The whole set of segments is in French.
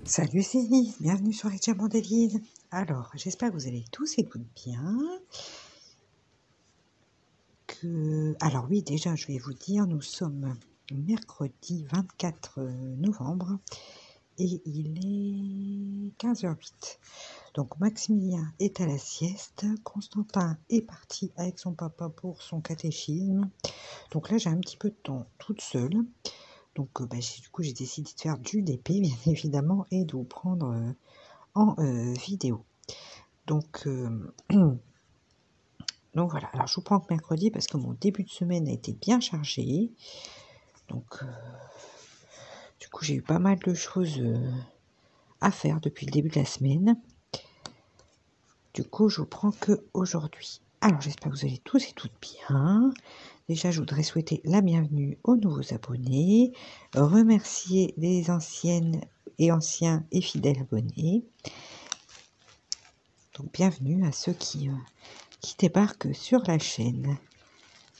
Salut, c'est Lise, bienvenue sur les Diamants d'Élise. Alors, j'espère que vous allez tous et toutes bien. Alors oui, déjà, je vais vous dire, nous sommes mercredi 24 novembre et il est 15h08. Donc, Maximilien est à la sieste, Constantin est parti avec son papa pour son catéchisme. Donc là, j'ai un petit peu de temps toute seule. Donc, du coup, j'ai décidé de faire du DP, bien évidemment, et de vous prendre en vidéo. Donc, donc voilà, alors je vous prends que mercredi parce que mon début de semaine a été bien chargé. Donc, du coup, j'ai eu pas mal de choses à faire depuis le début de la semaine. Du coup, je vous prends que aujourd'hui. Alors, j'espère que vous allez tous et toutes bien. Déjà, je voudrais souhaiter la bienvenue aux nouveaux abonnés, remercier les anciennes et anciens et fidèles abonnés. Donc, bienvenue à ceux qui débarquent sur la chaîne.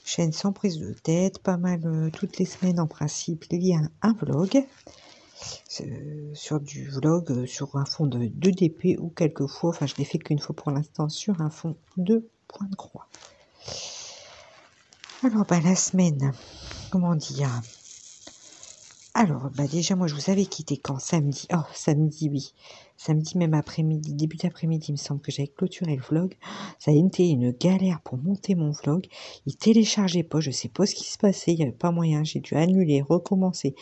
Chaîne sans prise de tête, pas mal toutes les semaines en principe, il y a un vlog, sur du vlog, sur un fond de 2DP ou quelquefois, enfin je l'ai fait qu'une fois pour l'instant, sur un fond de point de croix. Alors la semaine, comment dire? Alors, déjà, moi, je vous avais quitté quand? Samedi. Oh, samedi, oui. Samedi, même après-midi, début d'après-midi, il me semble que j'avais clôturé le vlog. Ça a été une galère pour monter mon vlog. Il téléchargeait pas, je sais pas ce qui se passait, il n'y avait pas moyen. J'ai dû annuler, recommencer.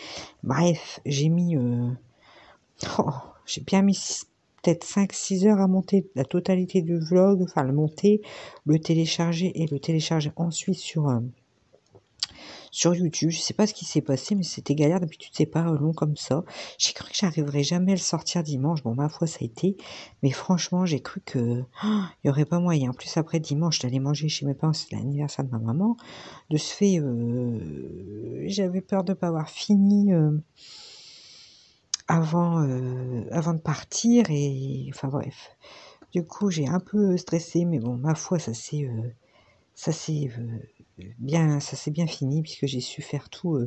Bref, j'ai mis... j'ai bien mis peut-être 5-6 heures à monter la totalité du vlog, enfin le monter, le télécharger et le télécharger ensuite sur YouTube. Je sais pas ce qui s'est passé, mais c'était galère. D'habitude, c'est pas long comme ça. J'ai cru que j'arriverais jamais à le sortir dimanche. Bon, ma foi, ça a été. Mais franchement, j'ai cru que il y aurait pas moyen. En plus, après dimanche, j'allais manger chez mes parents. C'était l'anniversaire de ma maman. De ce fait, j'avais peur de pas avoir fini avant de partir. Et enfin bref. Du coup, j'ai un peu stressé, mais bon, ma foi, ça s'est bien fini puisque j'ai su faire tout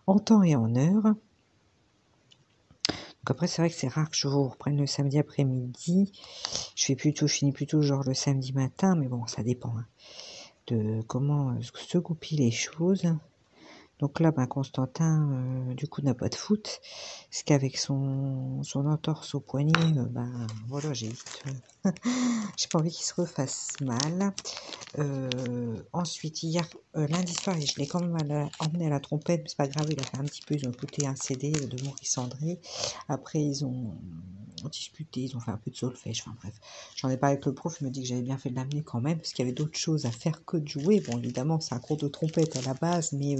en temps et en heure. Donc après, c'est vrai que c'est rare que je vous reprenne le samedi après-midi. Je finis plutôt genre le samedi matin, mais bon, ça dépend de comment se goupillent les choses. Donc là, Constantin, du coup, n'a pas de foot, parce qu'avec son entorse au poignet, voilà, j'ai pas envie qu'il se refasse mal. Ensuite, hier, lundi soir, je l'ai quand même emmené à la trompette, mais c'est pas grave, il a fait un petit peu, ils ont écouté un CD de Maurice André. Après, ils ont discuté, ils ont fait un peu de solfège, enfin bref. J'en ai parlé avec le prof, il me dit que j'avais bien fait de l'amener quand même, parce qu'il y avait d'autres choses à faire que de jouer. Bon, évidemment, c'est un cours de trompette à la base, mais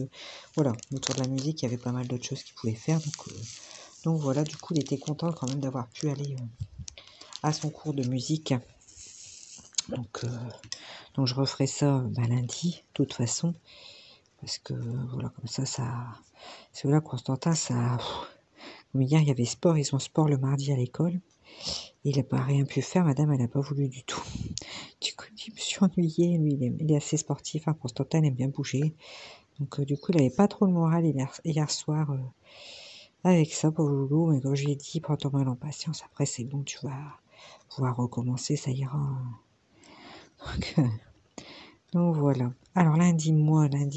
voilà, autour de la musique, il y avait pas mal d'autres choses qu'il pouvait faire. Donc voilà, du coup, il était content quand même d'avoir pu aller à son cours de musique. Donc je referai ça lundi, de toute façon, parce que voilà, comme ça, c'est là, Constantin, ça, comme hier, il y avait sport, ils ont sport le mardi à l'école, et il n'a pas rien pu faire, madame, elle n'a pas voulu du tout. Du coup, je me suis ennuyée, lui, il est assez sportif, Constantin, il aime bien bouger, donc du coup, il n'avait pas trop le moral hier soir, avec ça, pour Loulou, mais comme je lui ai dit, prends ton mal en patience, après, c'est bon, tu vas pouvoir recommencer, ça ira. Donc voilà. Alors lundi,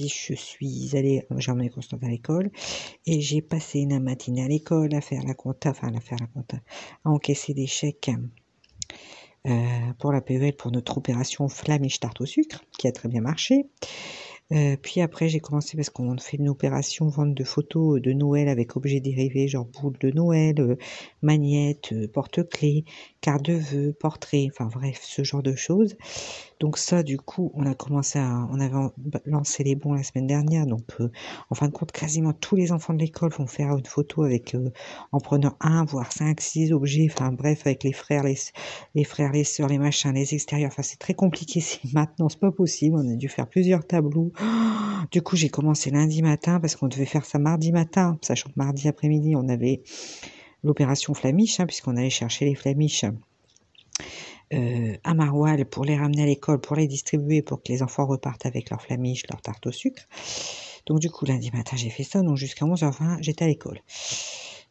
je suis allée, j'ai emmené Constante à l'école et j'ai passé une matinée à l'école à faire la compta, à encaisser des chèques pour la PEL pour notre opération Flamiche tarte au sucre qui a très bien marché. Puis après, j'ai commencé parce qu'on fait une opération vente de photos de Noël avec objets dérivés, genre boules de Noël, magnettes, porte-clés, cartes de vœux, portraits, enfin bref, ce genre de choses. Donc ça, du coup, on avait lancé les bons la semaine dernière. Donc, en fin de compte, quasiment tous les enfants de l'école vont faire une photo avec, en prenant 1, voire 5, 6 objets. Enfin bref, avec les frères, les sœurs, les machins, les extérieurs. Enfin, c'est très compliqué. Maintenant, c'est pas possible. On a dû faire plusieurs tableaux. Du coup, j'ai commencé lundi matin parce qu'on devait faire ça mardi matin, sachant que mardi après-midi, on avait l'opération Flamiche, puisqu'on allait chercher les flamiches à Maroilles pour les ramener à l'école, pour les distribuer, pour que les enfants repartent avec leur flamiche, leur tarte au sucre. Donc du coup, lundi matin, j'ai fait ça. Donc jusqu'à 11h20, j'étais à l'école.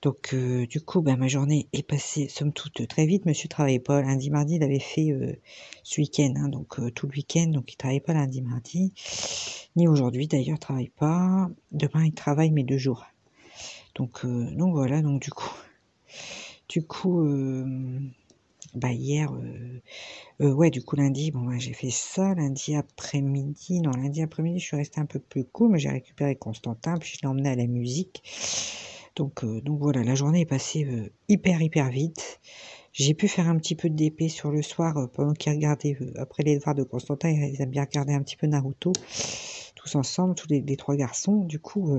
Donc du coup, bah, ma journée est passée somme toute très vite. Monsieur travaillait pas lundi, mardi, il avait fait, ce week-end, hein, donc tout le week-end, donc il travaillait pas lundi, mardi, ni aujourd'hui d'ailleurs, il travaille pas. Demain, il travaille mais 2 jours. Donc voilà, donc du coup, bah, hier, ouais, du coup, lundi, bon, bah, j'ai fait ça. Lundi après-midi, non, lundi après-midi, je suis restée un peu plus cool, mais j'ai récupéré Constantin, puis je l'ai emmené à la musique. Donc voilà, la journée est passée, hyper vite. J'ai pu faire un petit peu de DP sur le soir, pendant qu'ils regardaient, après les devoirs de Constantin, ils aiment bien regarder un petit peu Naruto, tous ensemble, tous les 3 garçons. Du coup,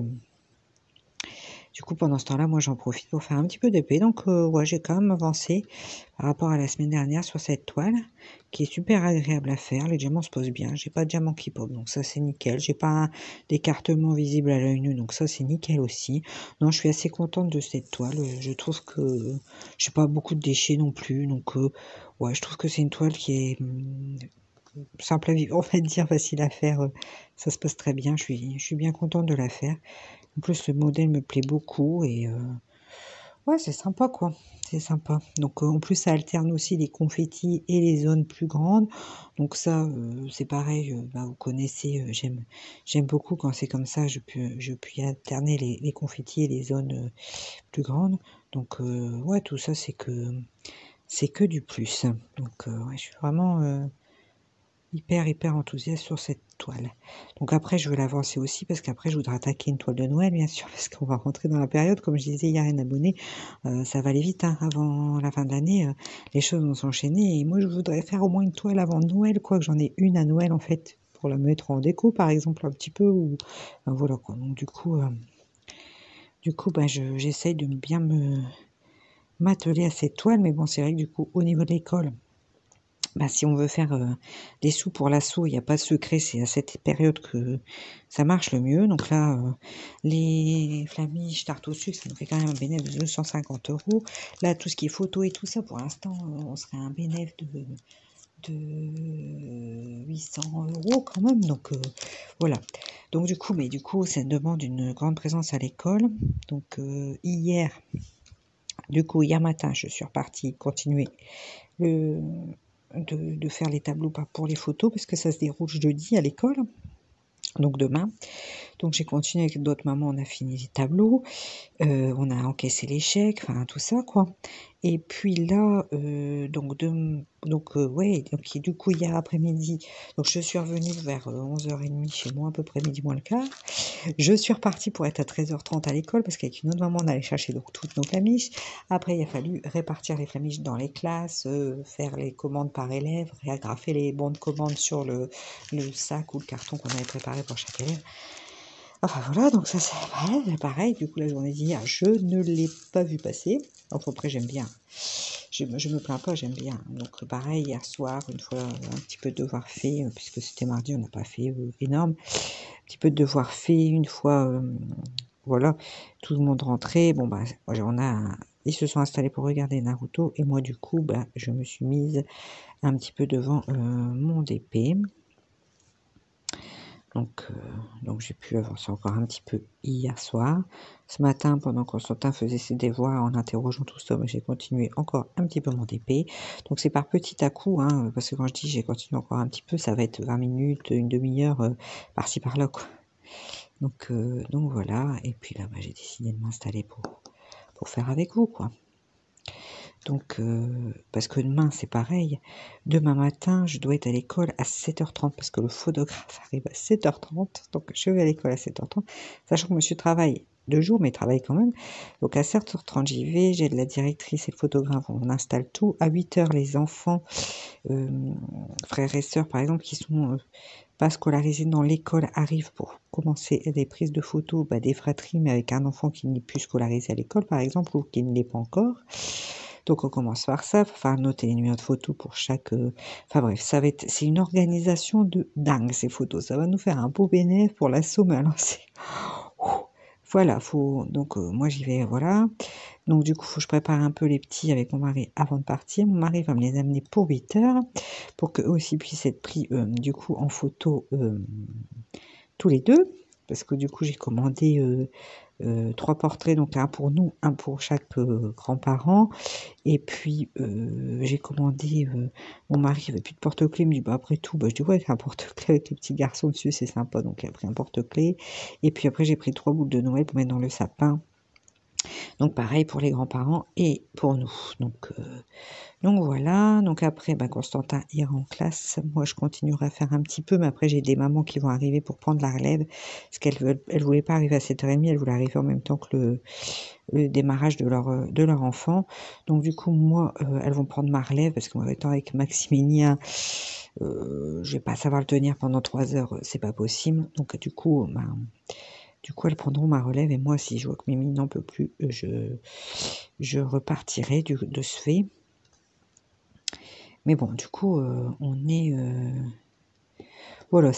pendant ce temps-là, moi, j'en profite pour faire un petit peu d'épée. Donc, ouais, j'ai quand même avancé par rapport à la semaine dernière sur cette toile, qui est super agréable à faire. Les diamants se posent bien. J'ai pas de diamant qui pop, donc ça, c'est nickel. J'ai pas un d'écartement visible à l'œil nu, donc ça, c'est nickel aussi. Non, je suis assez contente de cette toile. Je trouve que j'ai pas beaucoup de déchets non plus. Donc, ouais, je trouve que c'est une toile qui est simple à vivre, on va dire, facile à faire. Ça se passe très bien. Je suis bien contente de la faire. En plus, le modèle me plaît beaucoup et ouais, c'est sympa, quoi. C'est sympa. Donc, en plus, ça alterne aussi les confettis et les zones plus grandes. Donc ça, c'est pareil, bah, vous connaissez, j'aime beaucoup quand c'est comme ça, je peux y alterner les confettis et les zones, plus grandes. Donc, ouais, tout ça, c'est que du plus. Donc, ouais, je suis vraiment, hyper enthousiaste sur cette toile. Donc après, je veux l'avancer aussi parce qu'après, je voudrais attaquer une toile de Noël, bien sûr, parce qu'on va rentrer dans la période. Comme je disais hier à une abonnée, ça va aller vite, hein, avant la fin de l'année. Les choses vont s'enchaîner. Et moi, je voudrais faire au moins une toile avant Noël, quoi, que j'en ai une à Noël, en fait, pour la mettre en déco, par exemple, un petit peu. Ou, enfin, voilà, quoi. Donc du coup, bah, j'essaye de bien m'atteler à cette toile. Mais bon, c'est vrai que du coup, au niveau de l'école, bah, si on veut faire, des sous pour l'asso, il y a pas de secret, c'est à cette période que ça marche le mieux. Donc là, les flamiches, tarte au sucre, ça nous fait quand même un bénéf de 250 €. Là, tout ce qui est photo et tout ça, pour l'instant, on serait un bénéf de 800 € quand même. Donc voilà. Donc du coup, ça demande une grande présence à l'école. Donc hier matin, je suis repartie continuer le de faire les tableaux pour les photos parce que ça se déroule jeudi à l'école, donc demain. Donc j'ai continué avec d'autres mamans, on a fini les tableaux, on a encaissé les chèques, enfin tout ça, quoi. Et puis là, ouais, donc du coup hier après-midi, donc je suis revenue vers, 11h30 chez moi, à peu près midi moins le quart. Je suis repartie pour être à 13h30 à l'école parce qu'avec une autre maman, on allait chercher donc toutes nos flamiches. Après, il a fallu répartir les flamiches dans les classes, faire les commandes par élève, réagrafer les bons de commande sur le sac ou le carton qu'on avait préparé pour chaque élève. Enfin voilà, donc ça c'est pareil. Du coup, la journée d'hier, je ne l'ai pas vu passer. Enfin après, j'aime bien. Je me plains pas, j'aime bien. Donc pareil, hier soir, une fois un petit peu de devoir fait, puisque c'était mardi, on n'a pas fait énorme. Un petit peu de devoir fait, une fois, voilà, tout le monde rentré. Bon bah, ils se sont installés pour regarder Naruto et moi du coup, bah, je me suis mise un petit peu devant mon DP. Donc j'ai pu avancer encore un petit peu hier soir. Ce matin, pendant que Constantin faisait ses devoirs en interrogeant tout ça, j'ai continué encore un petit peu mon DP. Donc c'est par petit à coup, hein, parce que quand je dis j'ai continué encore un petit peu, ça va être 20 minutes, une demi-heure, par-ci par-là, quoi. Donc voilà, et puis là, bah, j'ai décidé de m'installer pour faire avec vous, quoi. Donc, parce que demain, c'est pareil. Demain matin, je dois être à l'école à 7h30 parce que le photographe arrive à 7h30. Donc, je vais à l'école à 7h30, sachant que monsieur travaille 2 jours, mais il travaille quand même. Donc, à 7h30, j'y vais. J'ai de la directrice et le photographe. On installe tout. À 8h, les enfants, frères et sœurs, par exemple, qui sont pas scolarisés dans l'école, arrivent pour commencer des prises de photos, bah, des fratries, mais avec un enfant qui n'est plus scolarisé à l'école, par exemple, ou qui ne l'est pas encore. Donc on commence par ça, faut faire noter les numéros de photos pour chaque, enfin bref, c'est une organisation de dingue ces photos. Ça va nous faire un beau bénéfice pour l'asso, mais alors c'est voilà, moi j'y vais, voilà. Donc du coup, faut que je prépare un peu les petits avec mon mari avant de partir. Mon mari va me les amener pour 8h pour qu'eux aussi puissent être pris, du coup en photo, tous les 2. Parce que du coup, j'ai commandé, 3 portraits, donc un pour nous, un pour chaque grand-parent. Et puis j'ai commandé, mon mari avait plus de porte-clés, il me dit: «Bah, après tout», bah, je dis: «Ouais, un porte-clés avec les petits garçons dessus, c'est sympa», donc il a pris un porte-clés. Et puis après j'ai pris 3 boules de Noël pour mettre dans le sapin. Donc pareil pour les grands-parents et pour nous. Donc voilà, donc après, bah, Constantin ira en classe. Moi, je continuerai à faire un petit peu, mais après, j'ai des mamans qui vont arriver pour prendre la relève, parce elles voulaient pas arriver à 7h30, elles voulaient arriver en même temps que le démarrage de leur enfant. Donc du coup, moi, elles vont prendre ma relève, parce que moi, étant avec Maximilien, je vais pas savoir le tenir pendant 3 heures, c'est pas possible. Donc du coup, elles prendront ma relève, et moi, si je vois que Mimi n'en peut plus, je repartirai de ce fait. Mais bon, du coup, on est, voilà,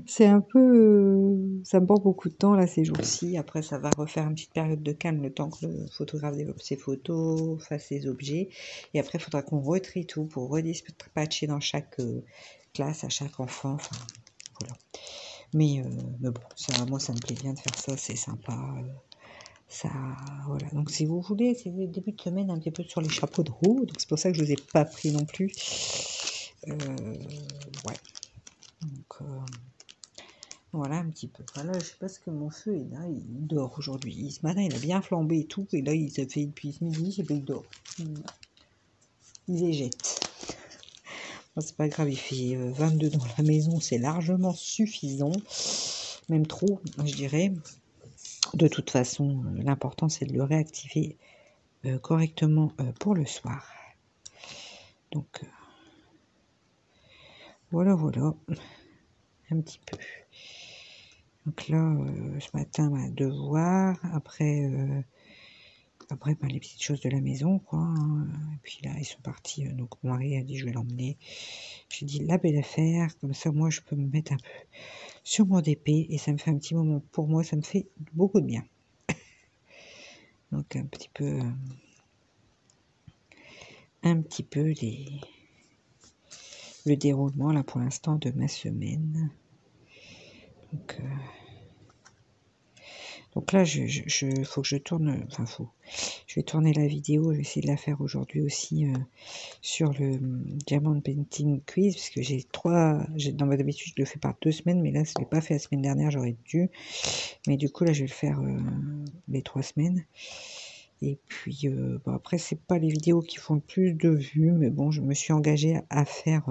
c'est un peu, ça me prend beaucoup de temps là ces jours-ci. Après, ça va refaire une petite période de calme, le temps que le photographe développe ses photos, fasse ses objets. Et après, il faudra qu'on retrie tout pour redispatcher dans chaque classe, à chaque enfant. Enfin, voilà. Mais bon, ça, moi, ça me plaît bien de faire ça, c'est sympa. Ça, voilà. Donc, si vous voulez, c'est le début de semaine un petit peu sur les chapeaux de roue. Donc, c'est pour ça que je ne vous ai pas pris non plus. Ouais. Donc, voilà un petit peu. Voilà, je sais pas ce que mon feu est là. Il dort aujourd'hui. Ce matin, il a bien flambé et tout. Et là, il s'est fait depuis ce midi. Et puis, il dort. Il végète. Bon, c'est pas grave. Il fait 22 dans la maison. C'est largement suffisant. Même trop, je dirais. De toute façon, l'important, c'est de le réactiver correctement pour le soir. Donc, voilà, un petit peu. Donc là, ce matin, devoir. Après, les petites choses de la maison, quoi. Hein. Et puis là, ils sont partis. Donc mon mari a dit, je vais l'emmener. J'ai dit, la belle affaire. Comme ça, moi, je peux me mettre un peu sur mon DP. Et ça me fait un petit moment. Pour moi, ça me fait beaucoup de bien. Donc un petit peu le déroulement, là, pour l'instant, de ma semaine. Donc là, faut que je tourne, je vais tourner la vidéo, je vais essayer de la faire aujourd'hui aussi sur le Diamond Painting Quiz, parce que dans ma habitude, je le fais par 2 semaines, mais là, je ne l'ai pas fait la semaine dernière, j'aurais dû. Mais du coup, là, je vais le faire les 3 semaines. Et puis, bon, après, c'est pas les vidéos qui font le plus de vues, mais bon, je me suis engagée à faire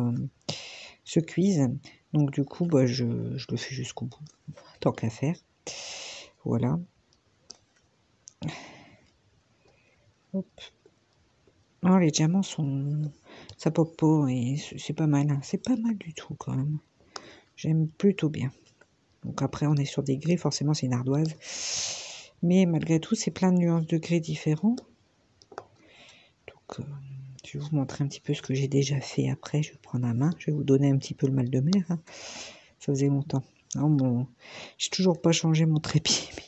ce quiz. Donc, du coup, je le fais jusqu'au bout, tant qu'à faire. Voilà. Hop. Oh, les diamants ça pop pas et c'est pas mal. Hein. C'est pas mal du tout quand même. J'aime plutôt bien. Donc après, on est sur des gris, forcément c'est une ardoise. Mais malgré tout, c'est plein de nuances de gris différents. Donc, je vais vous montrer un petit peu ce que j'ai déjà fait après. Je vais prendre la main. Je vais vous donner un petit peu le mal de mer. Hein. Ça faisait longtemps. J'ai toujours pas changé mon trépied. Mais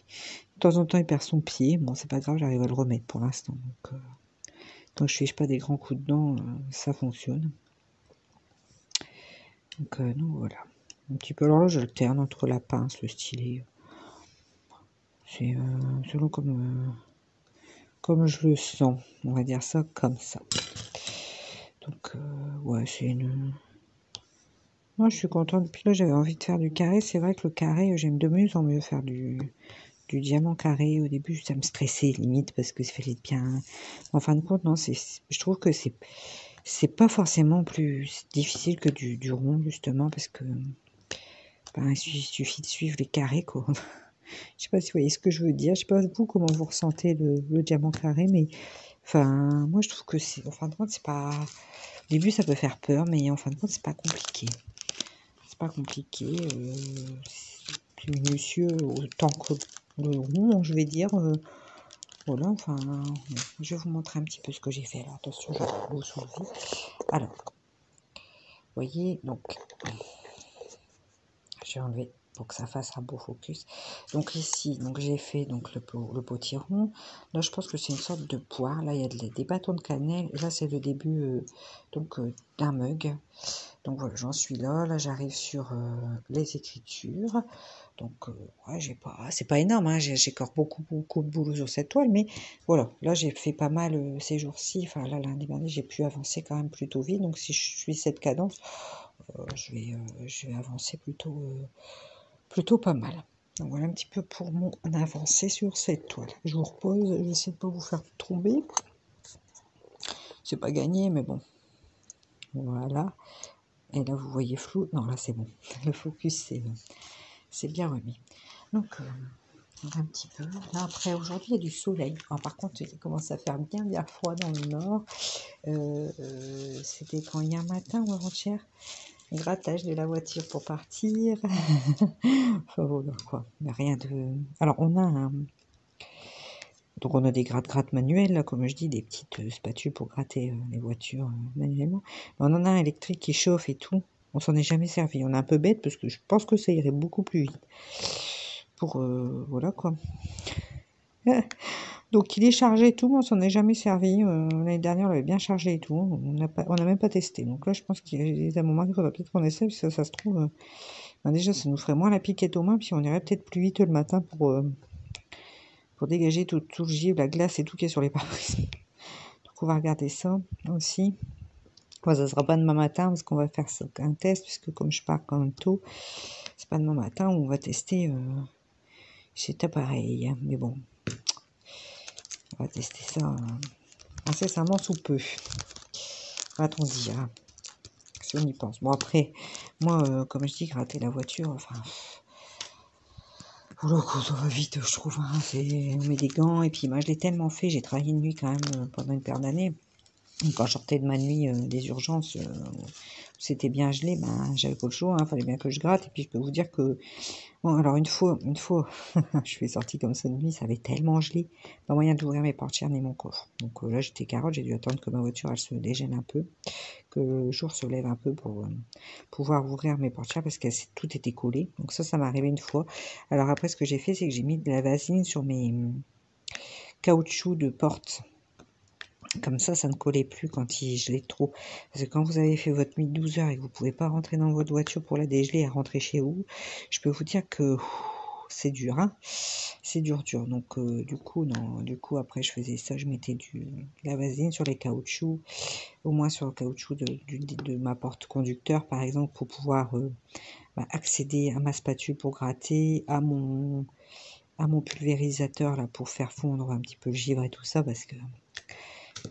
de temps en temps, il perd son pied. Bon, c'est pas grave, j'arrive à le remettre pour l'instant. Donc, quand je fais pas des grands coups de dents, ça fonctionne. Donc, voilà. Un petit peu, alors là, j'alterne entre la pince, le stylet. C'est selon comme je le sens. On va dire ça comme ça. Donc, ouais, c'est une... Moi, je suis contente. Puis là, j'avais envie de faire du carré. C'est vrai que le carré, j'aime de mieux en mieux faire du diamant carré. Au début, ça me stressait limite parce que ça fallait bien... En fin de compte, non, je trouve que c'est pas forcément plus difficile que du rond, justement, parce que il suffit de suivre les carrés, quoi. Je sais pas si vous voyez ce que je veux dire. Je sais pas vous comment vous ressentez le diamant carré, mais enfin, moi je trouve que en fin de compte, c'est pas. Au début, ça peut faire peur, mais en fin de compte, c'est pas compliqué. C'est pas compliqué. C'est minutieux autant que le rond, je vais dire. Voilà, enfin, je vais vous montrer un petit peu ce que j'ai fait. Alors, attention, je vais vous soulever. Alors, vous voyez, donc, je vais enlever pour que ça fasse un beau focus. Donc ici, donc j'ai fait donc le potiron. Là, je pense que c'est une sorte de poire. Là, il y a des bâtons de cannelle. Et là, c'est le début d'un mug. Donc voilà, j'en suis là. Là, j'arrive sur les écritures. Donc ouais, c'est pas énorme. Hein, j'ai encore beaucoup de boulot sur cette toile, mais voilà. Là, j'ai fait pas mal ces jours-ci. Enfin là, lundi dernier, j'ai pu avancer quand même plutôt vite. Donc si je suis cette cadence, je vais avancer plutôt pas mal. Donc voilà un petit peu pour mon avancée sur cette toile. Je vous repose, je vais essayer de pas vous faire tomber. C'est pas gagné, mais bon. Voilà. Et là, vous voyez flou. Non, là, c'est bon. Le focus, c'est bien remis. Donc, un petit peu. Là, après, aujourd'hui, il y a du soleil. Alors, par contre, il commence à faire bien froid dans le nord. C'était quand hier matin ou avant-hier, grattage de la voiture pour partir. Enfin voilà quoi, mais rien de. Alors donc on a des gratte-gratte manuels, là, comme je dis, des petites spatules pour gratter les voitures manuellement. Mais on en a un électrique qui chauffe et tout. On s'en est jamais servi. On est un peu bête parce que je pense que ça irait beaucoup plus vite. Pour voilà quoi. Donc il est chargé et tout, mais on s'en est jamais servi. L'année dernière, on l'avait bien chargé et tout. On n'a même pas testé. Donc là, je pense qu'il y a un moment qu'il faudra peut-être qu'on essaie, parce que ça se trouve. Ben déjà, ça nous ferait moins la piquette aux mains, puis on irait peut-être plus vite le matin pour dégager tout le givre, la glace et tout qui est sur les pare-brises. Donc on va regarder ça aussi. Bon, ça sera pas demain matin, parce qu'on va faire un test, puisque comme je pars quand même tôt, c'est pas demain matin où on va tester cet appareil. Mais bon, on va tester ça incessamment sous peu. Va-t-on dire, si on y pense. Bon après, moi, comme je dis, gratter la voiture, enfin... Oula, ça va vite, je trouve. Hein. On met des gants, et puis moi, je l'ai tellement fait. J'ai travaillé une nuit quand même pendant une paire d'années. Quand je sortais de ma nuit des urgences, c'était bien gelé, ben, j'avais pas le choix, il fallait bien que je gratte. Et puis je peux vous dire que, bon, alors une fois, je suis sortie comme ça de nuit, ça avait tellement gelé, pas moyen d'ouvrir mes portières ni mon coffre. Donc là, j'étais carotte, j'ai dû attendre que ma voiture, elle se dégèle un peu, que le jour se lève un peu pour pouvoir ouvrir mes portières, parce que tout était collé. Donc ça m'est arrivé une fois. Alors après, ce que j'ai fait, c'est que j'ai mis de la vaseline sur mes caoutchoucs de porte. Comme ça ne collait plus quand il gelait trop. Parce que quand vous avez fait votre nuit de 12 heures et que vous ne pouvez pas rentrer dans votre voiture pour la dégeler et rentrer chez vous, je peux vous dire que c'est dur, hein. C'est dur. Donc du coup après je faisais ça, je mettais de la vaseline sur les caoutchoucs, au moins sur le caoutchouc de ma porte conducteur par exemple, pour pouvoir accéder à ma spatule pour gratter, à mon pulvérisateur là pour faire fondre un petit peu le givre et tout ça, parce que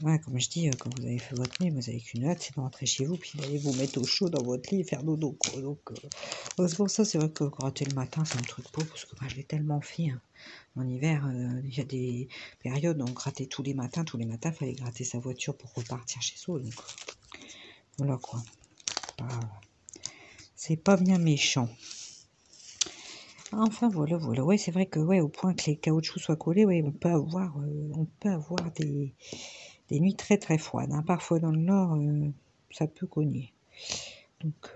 ouais, comme je dis, quand vous avez fait votre nuit, vous avez qu'une hâte, c'est de rentrer chez vous, puis d'aller vous mettre au chaud dans votre lit et faire dodo, quoi. Donc, c'est pour ça, c'est vrai que gratter le matin, c'est un truc pas, parce que moi, je l'ai tellement fait. Hein. En hiver, il y a des périodes où on grattait tous les matins, il fallait gratter sa voiture pour repartir chez soi. Donc, voilà quoi. C'est pas bien méchant. Enfin, voilà. Ouais, c'est vrai que, ouais, au point que les caoutchoucs soient collés, ouais, on peut avoir des nuits très très froides. Hein. Parfois dans le nord, ça peut cogner. Donc,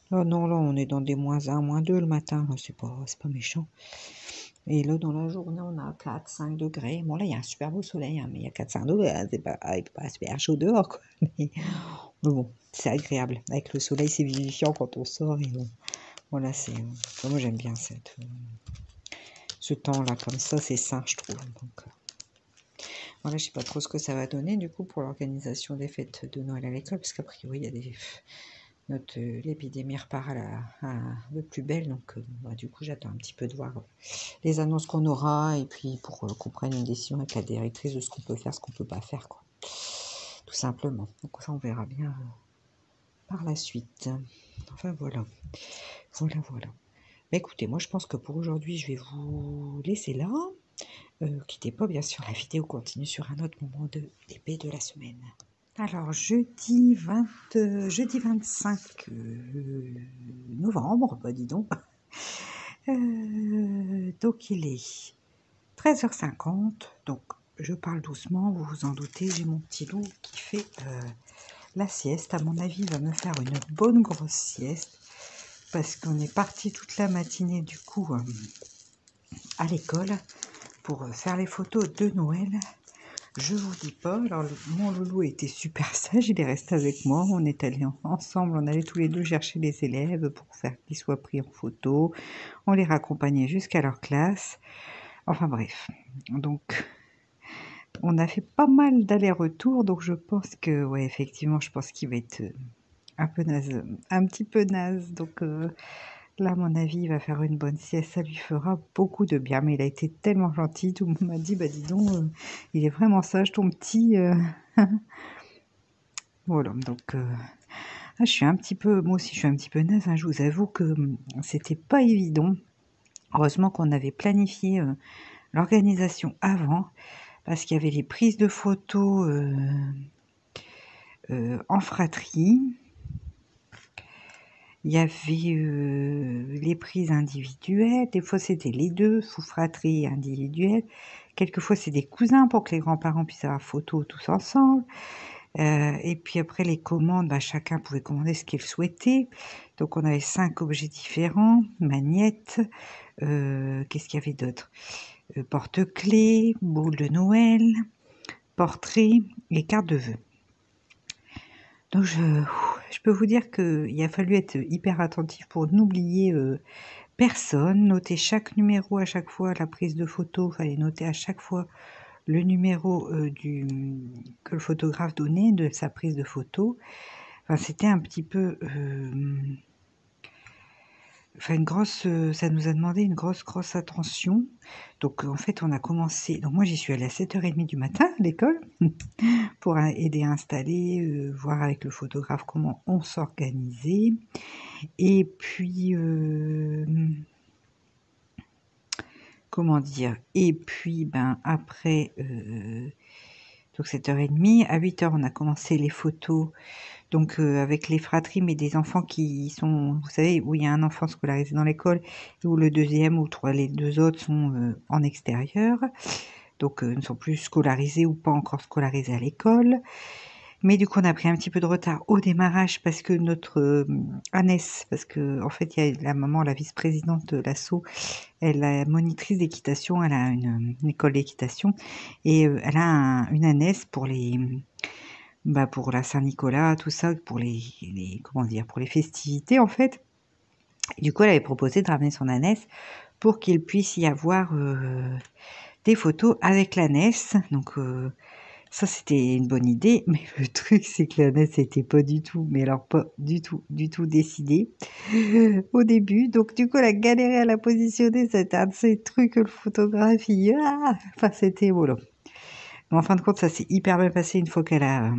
là, non, là, on est dans des -1, -2 le matin. C'est pas méchant. Et là, dans la journée, on a 4-5 degrés. Bon, là, il y a un super beau soleil, hein, mais il y a 4-5 degrés. Hein, c'est pas super chaud dehors, quoi. Mais bon, c'est agréable. Avec le soleil, c'est vivifiant quand on sort. Et bon, voilà, moi, j'aime bien ce temps-là, comme ça, c'est sain, je trouve. Donc, voilà, je sais pas trop ce que ça va donner, du coup, pour l'organisation des fêtes de Noël à l'école, parce qu'a priori, il y a l'épidémie repart de plus belle, donc du coup, j'attends un petit peu de voir les annonces qu'on aura, et puis pour qu'on prenne une décision avec la directrice de ce qu'on peut faire, ce qu'on peut pas faire, quoi. Tout simplement. Donc ça, on verra bien par la suite. Enfin, voilà. Mais écoutez, moi, je pense que pour aujourd'hui, je vais vous laisser là. Quittez pas, bien sûr, la vidéo continue sur un autre moment de l'épée de la semaine. Alors, jeudi 25 novembre, bah dis donc. Donc, il est 13h50. Donc, je parle doucement, vous vous en doutez. J'ai mon petit loup qui fait la sieste. À mon avis, il va me faire une bonne grosse sieste. parce qu'on est parti toute la matinée du coup à l'école pour faire les photos de Noël. Je vous dis pas, alors mon loulou était super sage, il est resté avec moi, on est allés ensemble, on allait tous les deux chercher les élèves pour faire qu'ils soient pris en photo, on les raccompagnait jusqu'à leur classe, enfin bref, donc on a fait pas mal d'allers-retours, donc je pense que, ouais, effectivement, je pense qu'il va être un peu naze, un petit peu naze, donc là, à mon avis, il va faire une bonne sieste, ça lui fera beaucoup de bien. Mais il a été tellement gentil, tout le monde m'a dit, bah dis donc, il est vraiment sage, ton petit. Voilà, donc je suis un petit peu, moi aussi, je suis un petit peu naze, hein, je vous avoue que c'était pas évident. Heureusement qu'on avait planifié l'organisation avant, parce qu'il y avait les prises de photos en fratrie. Il y avait les prises individuelles, des fois c'était les deux, sous fratrie et individuelle. Quelquefois c'est des cousins pour que les grands-parents puissent avoir photo tous ensemble. Et puis après les commandes, bah, chacun pouvait commander ce qu'il souhaitait. Donc on avait 5 objets différents, magnettes, qu'est-ce qu'il y avait d'autre? Porte-clés, boule de Noël, portrait et carte de vœux. Donc je peux vous dire qu'il a fallu être hyper attentif pour n'oublier personne, noter chaque numéro à chaque fois, la prise de photo, il fallait noter à chaque fois le numéro que le photographe donnait de sa prise de photo. Enfin, c'était un petit peu... Enfin, ça nous a demandé une grosse attention. Donc, en fait, on a commencé... Donc, moi, j'y suis allée à 7h30 du matin à l'école pour aider à installer, voir avec le photographe comment on s'organisait. Et puis... comment dire? Et puis, ben, après... donc 7h30, à 8h on a commencé les photos, donc avec les fratries, mais des enfants qui sont, vous savez, où il y a un enfant scolarisé dans l'école, où le deuxième ou les deux autres sont en extérieur, donc ne sont plus scolarisés ou pas encore scolarisés à l'école. Mais du coup, on a pris un petit peu de retard au démarrage parce que notre Annès, parce que en fait, il y a la maman, la vice-présidente de l'asso, elle est monitrice d'équitation, elle a une école d'équitation et elle a une Annès pour les, bah, pour la Saint-Nicolas, tout ça, pour les comment dire, pour les festivités en fait. Et du coup, elle avait proposé de ramener son Annès pour qu'il puisse y avoir des photos avec l'Annès. Donc ça, c'était une bonne idée, mais le truc, c'est que l'Annès n'était pas du tout, mais alors pas du tout décidée au début. Donc, du coup, elle a galéré à la positionner. C'était un de ces trucs que le photographe, enfin, c'était voilà. Mais en fin de compte, ça s'est hyper bien passé une fois qu'elle a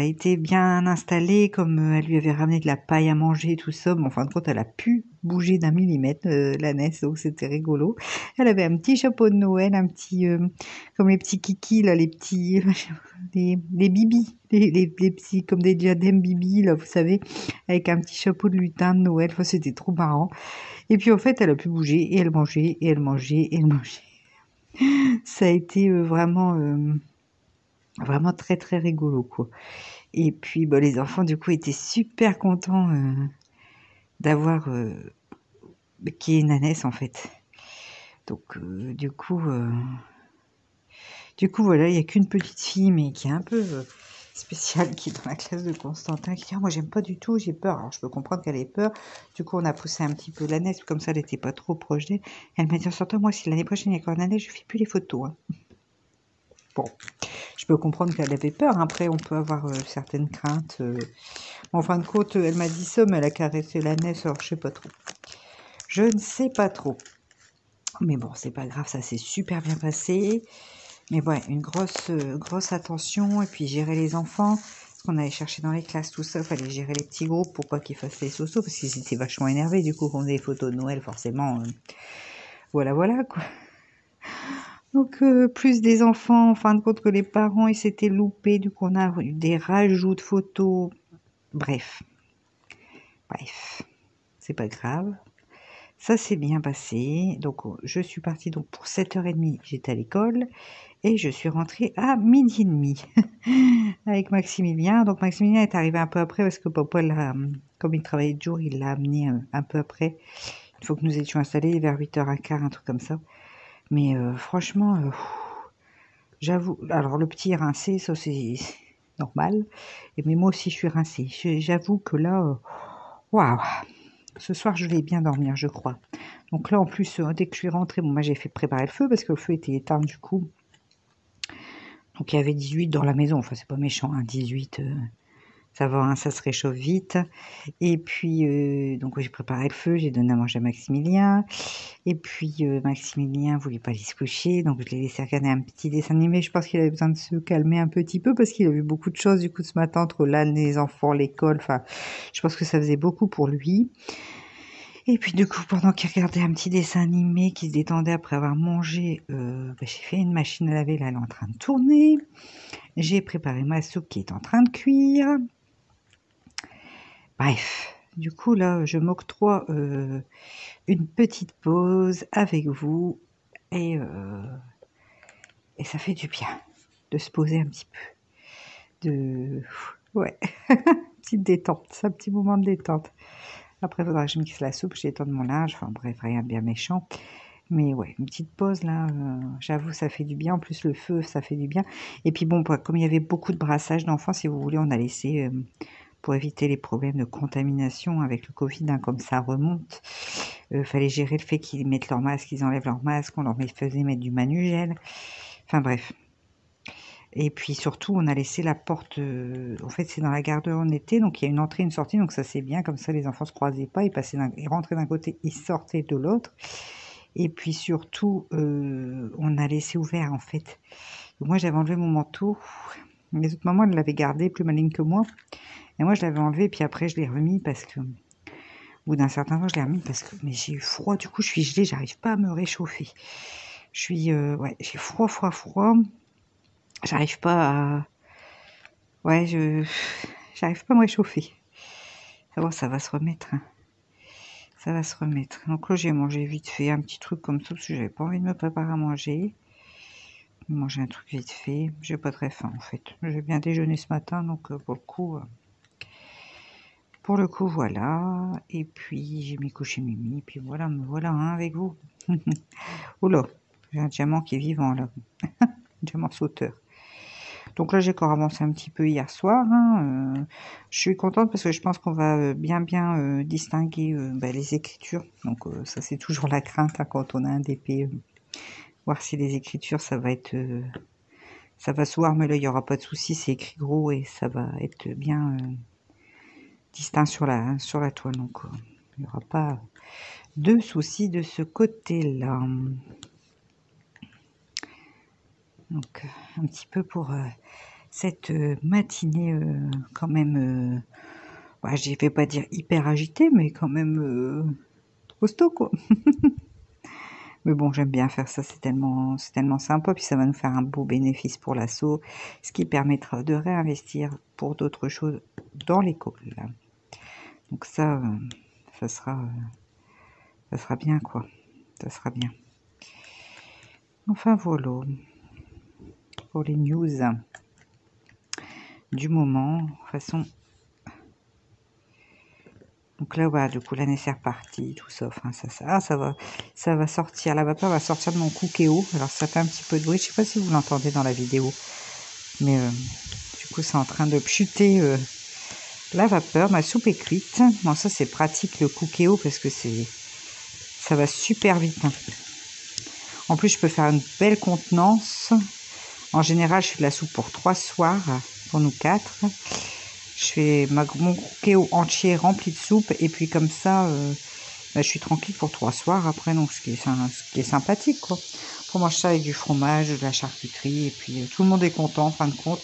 été bien installée, comme elle lui avait ramené de la paille à manger, tout ça. Mais en fin de compte, elle a pu bouger d'un millimètre, l'ânesse, donc c'était rigolo. Elle avait un petit chapeau de Noël, un petit, comme les petits kikis, là, les petits, les bibis, les petits, comme des diadèmes bibis, là, vous savez, avec un petit chapeau de lutin de Noël. Enfin, c'était trop marrant. Et puis, en fait, elle a pu bouger, et elle mangeait, et elle mangeait, et elle mangeait. Ça a été vraiment très rigolo, quoi. Et puis bah, les enfants du coup étaient super contents d'avoir qu'il y ait une ânesse en fait. Donc du coup voilà, il n'y a qu'une petite fille mais qui est un peu spéciale, qui est dans la classe de Constantin, qui dit ah, moi j'aime pas du tout, j'ai peur. Alors je peux comprendre qu'elle ait peur. Du coup on a poussé un petit peu l'ânesse, comme ça elle n'était pas trop proche d'elle. Elle m'a dit en sortant, moi si l'année prochaine il y a encore une ânesse, je fais plus les photos. Hein. Bon, je peux comprendre qu'elle avait peur. Après, on peut avoir certaines craintes. En fin de compte, elle m'a dit ça, mais elle a caressé l'ânesse, alors je sais pas trop. Je ne sais pas trop. Mais bon, c'est pas grave, ça s'est super bien passé. Mais ouais, une grosse attention. Et puis gérer les enfants. Parce qu'on allait chercher dans les classes, tout ça. Il fallait gérer les petits groupes pour pas qu'ils fassent les sosos. Parce qu'ils étaient vachement énervés. Du coup, quand on faisait des photos de Noël, forcément. Voilà, quoi. Donc, plus des enfants, en fin de compte, que les parents, ils s'étaient loupés. Du coup, on a eu des rajouts de photos. Bref. C'est pas grave. ça s'est bien passé. Donc, je suis partie donc pour 7h30, j'étais à l'école. Et je suis rentrée à 12h30 avec Maximilien. Donc, Maximilien est arrivé un peu après parce que papa, comme il travaillait de jour, il l'a amené un peu après. Il faut que nous étions installés vers 8h15, un truc comme ça. Mais franchement, j'avoue, alors le petit est rincé, ça c'est normal. Mais moi aussi, je suis rincée. J'avoue que là, waouh, ce soir, je vais bien dormir, je crois. Donc là, en plus, dès que je suis rentrée, bon, moi, j'ai fait préparer le feu parce que le feu était éteint du coup. Donc il y avait 18 dans la maison, enfin c'est pas méchant, hein, 18, ça va, hein, ça se réchauffe vite. Et puis, donc j'ai préparé le feu, j'ai donné à manger à Maximilien. Et puis Maximilien voulait pas aller se coucher, donc je l'ai laissé regarder un petit dessin animé. Je pense qu'il avait besoin de se calmer un petit peu parce qu'il a vu beaucoup de choses du coup ce matin entre l'âne, les enfants, l'école. Enfin, je pense que ça faisait beaucoup pour lui. Et puis du coup, pendant qu'il regardait un petit dessin animé, qui se détendait après avoir mangé, j'ai fait une machine à laver, là elle est en train de tourner. J'ai préparé ma soupe qui est en train de cuire. Bref, du coup là, je m'octroie une petite pause avec vous et ça fait du bien de se poser un petit peu. Ouais, petite détente, c'est un petit moment de détente. Après, il faudra que je mixe la soupe, j'étende mon linge, enfin bref, rien de bien méchant. Mais ouais, une petite pause là, j'avoue, ça fait du bien. En plus, le feu, ça fait du bien. Et puis bon, comme il y avait beaucoup de brassage d'enfants, si vous voulez, on a laissé, pour éviter les problèmes de contamination avec le Covid, hein, comme ça remonte, fallait gérer le fait qu'ils mettent leur masque, qu'ils enlèvent leur masque, on leur faisait mettre du manugel. Enfin bref. Et puis surtout, on a laissé la porte, en fait, c'est dans la gare où on était, donc il y a une entrée, une sortie, donc ça c'est bien, comme ça les enfants se croisaient pas, ils rentraient d'un côté, ils sortaient de l'autre. Et puis surtout, on a laissé ouvert en fait. Donc moi j'avais enlevé mon manteau, les autres mamans elles l'avaient gardé, plus maligne que moi. Et moi je l'avais enlevé, puis après je l'ai remis parce que, au bout d'un certain temps je l'ai remis parce que, mais j'ai eu froid, du coup je suis gelée, j'arrive pas à me réchauffer. Je suis, ouais, j'ai froid. J'arrive pas à, ouais, j'arrive pas à me réchauffer. Ça va, ça va se remettre, hein. Ça va se remettre. Donc là j'ai mangé vite fait un petit truc comme ça parce que j'avais pas envie de me préparer à manger. Manger un truc vite fait. J'ai pas très faim en fait. J'ai bien déjeuné ce matin, donc pour le coup, voilà. Et puis j'ai mis coucher Mimi. Et puis voilà, me voilà hein, avec vous. Oula, j'ai un diamant qui est vivant là. Un diamant sauteur. Donc là, j'ai encore avancé un petit peu hier soir. Hein, je suis contente parce que je pense qu'on va bien distinguer les écritures. Donc ça, c'est toujours la crainte hein, quand on a un DP. Voir si les écritures, ça va être... ça va se voir, mais là, il n'y aura pas de souci. C'est écrit gros et ça va être bien distinct sur la toile. Donc il n'y aura pas de souci de ce côté-là. Donc un petit peu pour... cette matinée quand même, ouais, je vais pas dire hyper agitée, mais quand même costaud quoi. Mais bon, j'aime bien faire ça, c'est tellement sympa, puis ça va nous faire un beau bénéfice pour l'asso, ce qui permettra de réinvestir pour d'autres choses dans l'école. Donc ça, ça sera bien quoi, ça sera bien. Enfin voilà, pour les news du moment, de toute façon. Donc là, voilà, du coup, la c'est reparti, tout ça. Enfin, ça va sortir. La vapeur va sortir de mon Cookéo. Alors, ça fait un petit peu de bruit. Je sais pas si vous l'entendez dans la vidéo. Mais du coup, c'est en train de chuter la vapeur. Ma soupe est cuite. Bon, ça, c'est pratique, le Cookéo, parce que ça va super vite. Hein. En plus, je peux faire une belle contenance. En général, je fais de la soupe pour 3 soirs, pour nous 4. Je fais mon Cookéo entier rempli de soupe et puis comme ça, je suis tranquille pour 3 soirs après, donc ce qui est sympathique quoi. Pour manger ça avec du fromage, de la charcuterie et puis tout le monde est content en fin de compte.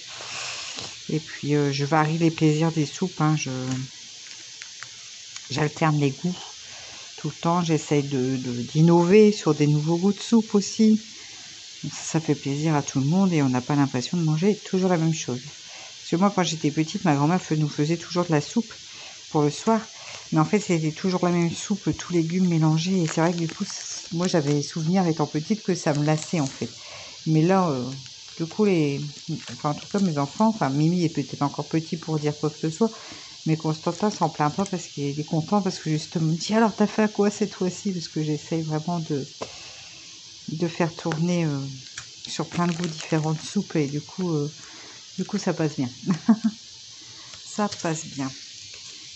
Et puis je varie les plaisirs des soupes, hein, j'alterne les goûts tout le temps, j'essaye d'innover sur des nouveaux goûts de soupe aussi. Donc ça fait plaisir à tout le monde et on n'a pas l'impression de manger toujours la même chose. Parce que moi, quand j'étais petite, ma grand-mère nous faisait toujours de la soupe pour le soir. Mais en fait, c'était toujours la même soupe, tous légumes mélangés. Et c'est vrai que du coup, moi, j'avais souvenir étant petite que ça me lassait en fait. Mais là, du coup, enfin, en tout cas, mes enfants, enfin, Mimi est peut-être encore petit pour dire quoi que ce soit, mais Constantin s'en plaint pas parce qu'il est content, parce que justement, il me dit alors, t'as fait à quoi cette fois-ci? Parce que j'essaye vraiment de faire tourner sur plein de goûts différentes soupes et du coup, ça passe bien. Ça passe bien.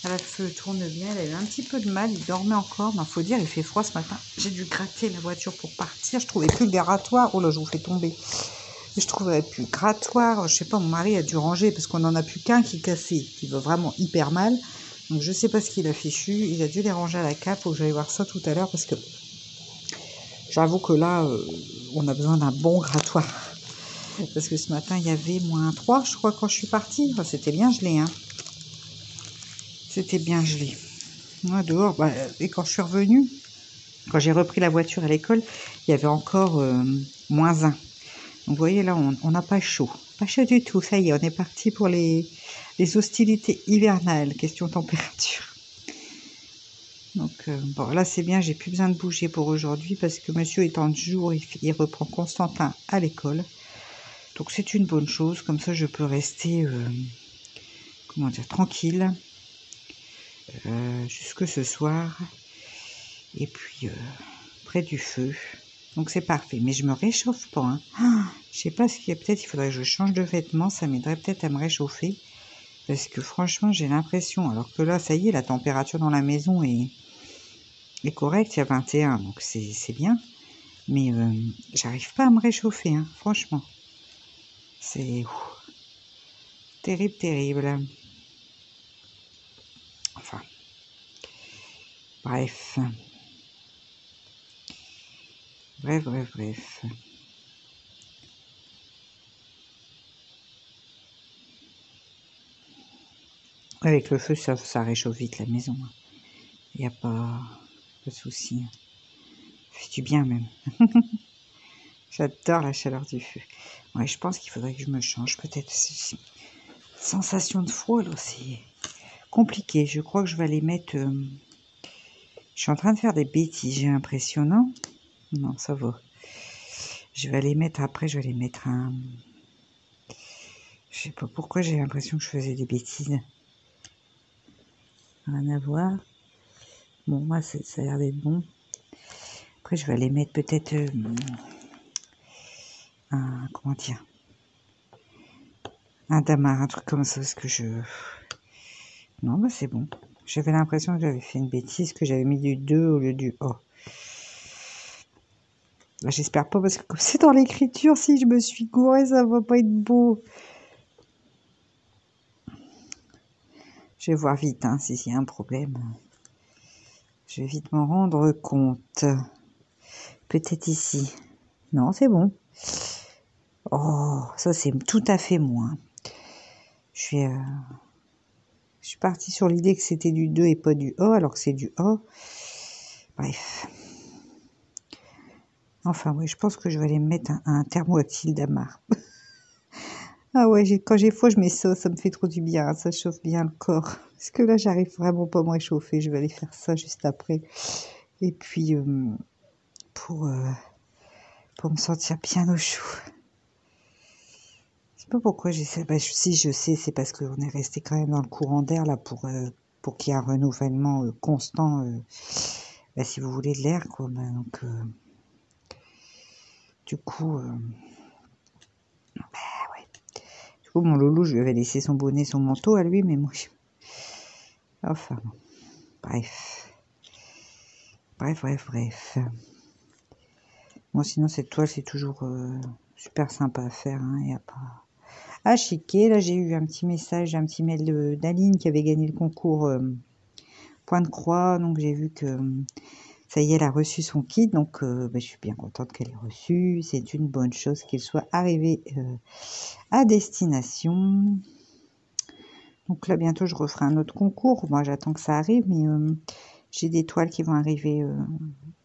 La feu tourne bien, elle a eu un petit peu de mal, il dormait encore, mais faut dire, il fait froid ce matin. J'ai dû gratter la voiture pour partir, je trouvais plus le garatoire. Oh là, je vous fais tomber. Je trouvais plus le grattoir, je sais pas, mon mari a dû ranger parce qu'on n'en a plus qu'un qui est cassé, qui va vraiment hyper mal. Donc je sais pas ce qu'il a fichu, il a dû les ranger à la cape, faut que j'aille voir ça tout à l'heure parce que j'avoue que là, on a besoin d'un bon grattoir. Parce que ce matin, il y avait -3, je crois, quand je suis partie. Enfin, c'était bien gelé, hein. C'était bien gelé. Moi, dehors, et quand je suis revenue, quand j'ai repris la voiture à l'école, il y avait encore -1. Donc, vous voyez, là, on n'a pas chaud. Pas chaud du tout. Ça y est, on est parti pour les hostilités hivernales, question température. Donc, bon, là, c'est bien, j'ai plus besoin de bouger pour aujourd'hui parce que monsieur étant de jour, il reprend Constantin à l'école. Donc, c'est une bonne chose. Comme ça, je peux rester, comment dire, tranquille jusque ce soir. Et puis, près du feu. Donc, c'est parfait. Mais je me réchauffe pas, hein. Je sais pas ce qu'il y a. Peut-être il faudrait que je change de vêtements. Ça m'aiderait peut-être à me réchauffer. Parce que franchement, j'ai l'impression, alors que là, ça y est, la température dans la maison est correcte, il y a 21, donc c'est bien. Mais j'arrive pas à me réchauffer, hein, franchement. C'est terrible, terrible. Enfin, bref. Bref. Avec le feu, ça réchauffe vite la maison. Il n'y a pas de souci. Ça fait du bien même. J'adore la chaleur du feu. Ouais, je pense qu'il faudrait que je me change. Peut-être sensation de froid, là, c'est compliqué. Je crois que je vais aller mettre... Je suis en train de faire des bêtises, j'ai l'impression, non? Non, ça va. Je vais aller mettre... Après, je vais aller mettre un... Je sais pas pourquoi j'ai l'impression que je faisais des bêtises. Rien à voir. Bon, moi, ça a l'air d'être bon. Après, je vais aller mettre peut-être un... Comment dire? Un damar, un truc comme ça, parce que je... Non, bah c'est bon. J'avais l'impression que j'avais fait une bêtise, que j'avais mis du 2 au lieu du O. Bah, j'espère pas, parce que comme c'est dans l'écriture, si je me suis gourée, ça va pas être beau. Je vais voir vite, hein, s'il y a un problème. Je vais vite m'en rendre compte. Peut-être ici. Non, c'est bon. Oh, ça c'est tout à fait moins. Je suis partie sur l'idée que c'était du 2 et pas du O, alors que c'est du O. Bref. Enfin, oui, je pense que je vais aller me mettre un thermoactyle d'Amar. Ah ouais, quand j'ai froid, je mets ça, ça me fait trop du bien, hein, ça chauffe bien le corps. Parce que là, j'arrive vraiment pas à me réchauffer, je vais aller faire ça juste après. Et puis, pour me sentir bien au chaud. Je sais pas pourquoi j'essaie. Si je sais, c'est parce qu'on est resté quand même dans le courant d'air là pour qu'il y ait un renouvellement constant. Si vous voulez de l'air, quoi. Donc, du coup, ouais. Du coup, mon loulou, je lui avais laissé son bonnet, son manteau à lui, mais moi, enfin, bon. Bref. Bon, sinon, cette toile, c'est toujours super sympa à faire. Hein, y a pas... Ah, chiquet, là, j'ai eu un petit message, un petit mail d'Aline qui avait gagné le concours Point de Croix. Donc, j'ai vu que ça y est, elle a reçu son kit. Donc, je suis bien contente qu'elle ait reçu. C'est une bonne chose qu'il soit arrivé à destination. Donc là, bientôt, je referai un autre concours. Moi, j'attends que ça arrive, mais j'ai des toiles qui vont arriver